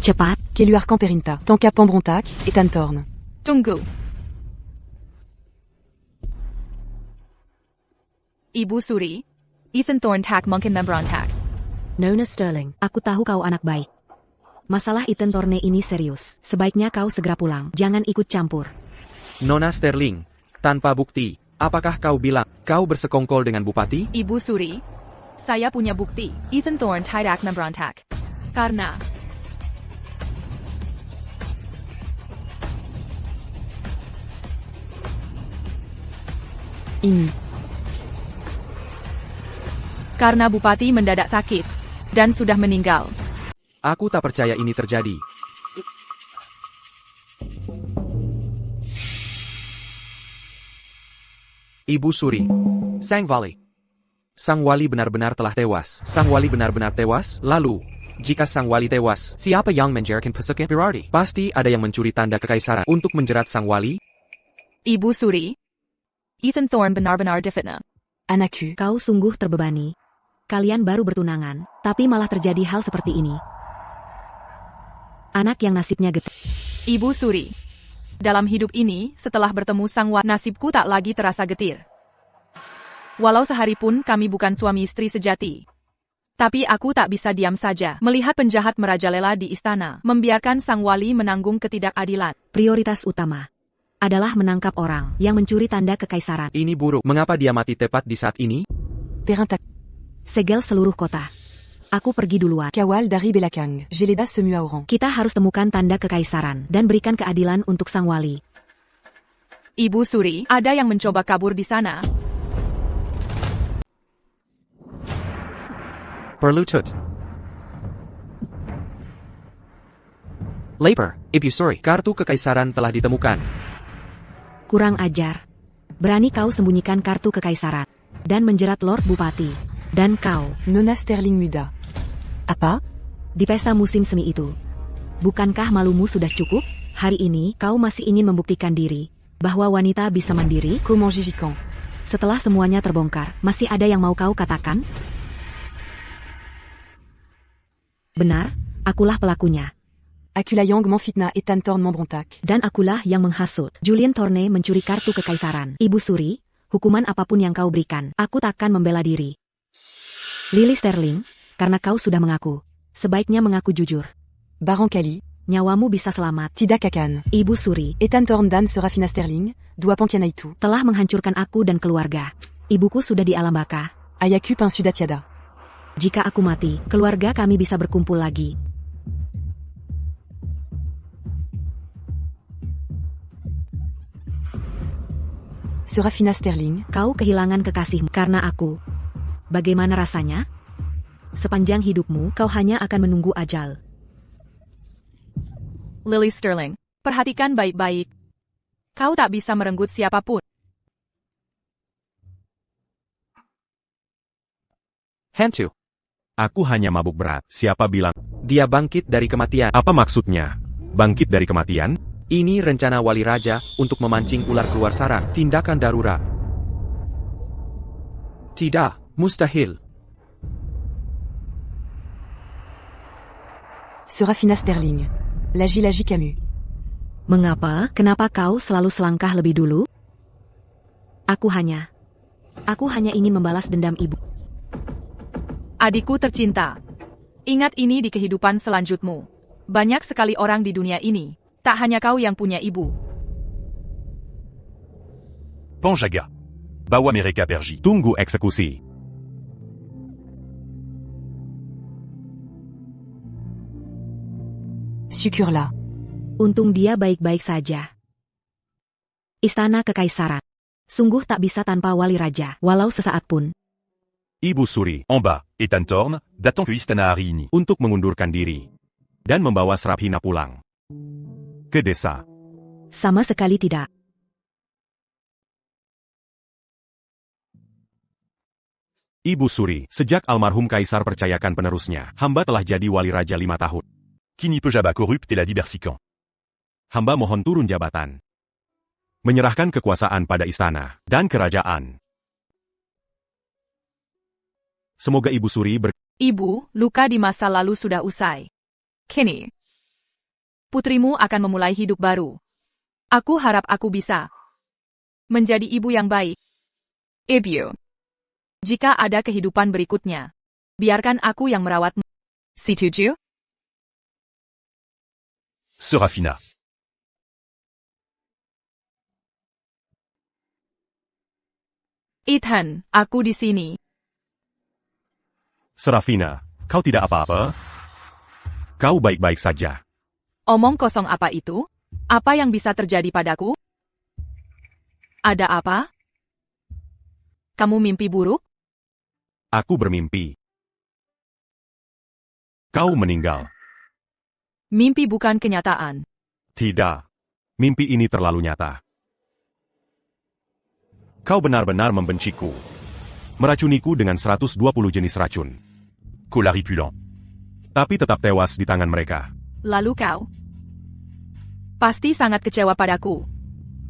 Cepat, Keluarkan Perinta. Tonka Pembrontak, Ethan Thorne. Tunggu. Ibu Suri, Ethan Thorne tak mungkin memberontak. Nona Sterling, aku tahu kau anak baik. Masalah Ethan Thorne ini serius. Sebaiknya kau segera pulang. Jangan ikut campur. Nona Sterling, tanpa bukti, apakah kau bilang kau bersekongkol dengan bupati? Ibu Suri, Saya punya bukti. Ethan Thorne tidak memberontak. Karena Ini. karena Bupati mendadak sakit dan sudah meninggal. Aku tak percaya ini terjadi. Ibu Suri. Sang Wali. Sang Wali benar-benar telah tewas. Sang Wali benar-benar tewas? Lalu, jika Sang Wali tewas, siapa yang menjarakan pasukan Berardi? Pasti ada yang mencuri tanda kekaisaran untuk menjerat Sang Wali. Ibu Suri, Ethan Thorne benar-benar difitnah. Anakku. Kau sungguh terbebani. Kalian baru bertunangan, tapi malah terjadi hal seperti ini. Anak yang nasibnya getir. Ibu Suri, dalam hidup ini, setelah bertemu Sang Wali, nasibku tak lagi terasa getir. Walau sehari pun kami bukan suami istri sejati. Tapi aku tak bisa diam saja melihat penjahat merajalela di istana, membiarkan Sang Wali menanggung ketidakadilan. Prioritas utama adalah menangkap orang yang mencuri tanda kekaisaran. Ini buruk. Mengapa dia mati tepat di saat ini? Perintah. Segel seluruh kota. Aku pergi duluan. Kawal dari belakang. Jeleda semua orang. Kita harus temukan tanda kekaisaran dan berikan keadilan untuk Sang Wali. Ibu Suri, ada yang mencoba kabur di sana. Perlutut. Lapor, Ibu Suri. Kartu kekaisaran telah ditemukan. Kurang ajar. Berani kau sembunyikan kartu kekaisaran dan menjerat Lord Bupati. Dan kau, Nona Sterling muda. Apa? di pesta musim semi itu. Bukankah malumu sudah cukup? Hari ini kau masih ingin membuktikan diri bahwa wanita bisa mandiri? Comment Gigican? Setelah semuanya terbongkar, masih ada yang mau kau katakan? Benar, akulah pelakunya. Akulayang memfitnah Ethan Thorne membrontak. Dan akulah yang menghasut. Julian Thorne mencuri kartu kekaisaran. Ibu Suri, hukuman apapun yang kau berikan, aku takkan membela diri. Lily Sterling, karena kau sudah mengaku, sebaiknya mengaku jujur. Baron Kali. Nyawamu bisa selamat. Tidak Kakan. Ibu Suri, Ethan Thorne dan Serafina Sterling, dua pengkhianat itu. telah menghancurkan aku dan keluarga. Ibuku sudah di alam baka. Ayaku pensuda tiada. Jika aku mati, keluarga kami bisa berkumpul lagi. Serafina Sterling. Kau kehilangan kekasihmu karena aku. Bagaimana rasanya? Sepanjang hidupmu, kau hanya akan menunggu ajal. Lily Sterling, perhatikan baik-baik. Kau tak bisa merenggut siapapun. Hantu. Aku hanya mabuk berat. Siapa bilang? Dia bangkit dari kematian. Apa maksudnya? Bangkit dari kematian? Ini rencana Wali Raja untuk memancing ular keluar sarang. Tindakan darurat. Tidak. Mustahil. Serafina Sterling. Lagi Camus. Mengapa? Kenapa kau selalu selangkah lebih dulu? Aku hanya ingin membalas dendam ibu. Adikku tercinta. Ingat ini di kehidupan selanjutmu. Banyak sekali orang di dunia ini. Tak hanya kau yang punya ibu. Panjaga. Bawa mereka pergi. Tunggu eksekusi. Syukurlah. Untung dia baik-baik saja. Istana Kekaisaran. Sungguh tak bisa tanpa Wali Raja, walau sesaat pun. Ibu Suri, En bas, Ethan Thorne, datant que Istana hari ini. untuk mengundurkan diri. Dan membawa Serafina pulang. Ke desa. Sama sekali tidak. Ibu Suri, sejak almarhum Kaisar percayakan penerusnya, hamba telah jadi Wali Raja 5 tahun. Kini Pejaba corrupt et la diversican. Hamba mohon turun jabatan. Menyerahkan kekuasaan pada istana dan kerajaan. Semoga Ibu Suri Ibu, luka di masa lalu sudah usai. Kini, putrimu akan memulai hidup baru. Aku harap aku bisa menjadi ibu yang baik. Ibu, jika ada kehidupan berikutnya, biarkan aku yang merawatmu. Setuju? Serafina. Ethan, aku di sini. Serafina, kau tidak apa-apa? Kau baik-baik saja. Omong kosong apa itu? Apa yang bisa terjadi padaku? Ada apa? Kamu mimpi buruk? Aku bermimpi. Kau meninggal. Mimpi bukan kenyataan. Tidak. Mimpi ini terlalu nyata. Kau benar-benar membenciku. Meracuniku dengan 120 jenis racun. Colaripulant. Tapi tetap tewas di tangan mereka. Lalu kau? Pasti sangat kecewa padaku.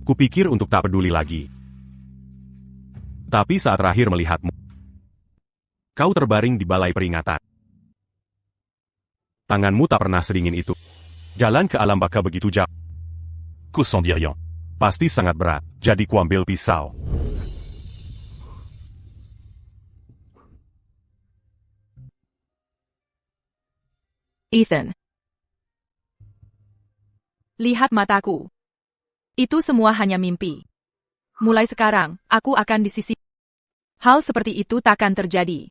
Kupikir untuk tak peduli lagi. Tapi saat terakhir melihatmu, kau terbaring di balai peringatan. Tanganmu tak pernah sedingin itu. Jalan ke alam baka begitu jauh. Qu'au sans dire rien. Pasti sangat berat, jadi kuambil pisau. Ethan. Lihat mataku. Itu semua hanya mimpi. Mulai sekarang, aku akan di sisi. Hal seperti itu takkan terjadi.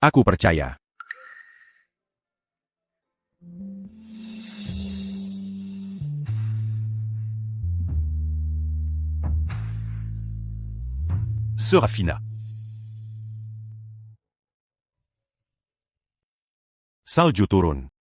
Aku percaya. Serafina. Salju turun.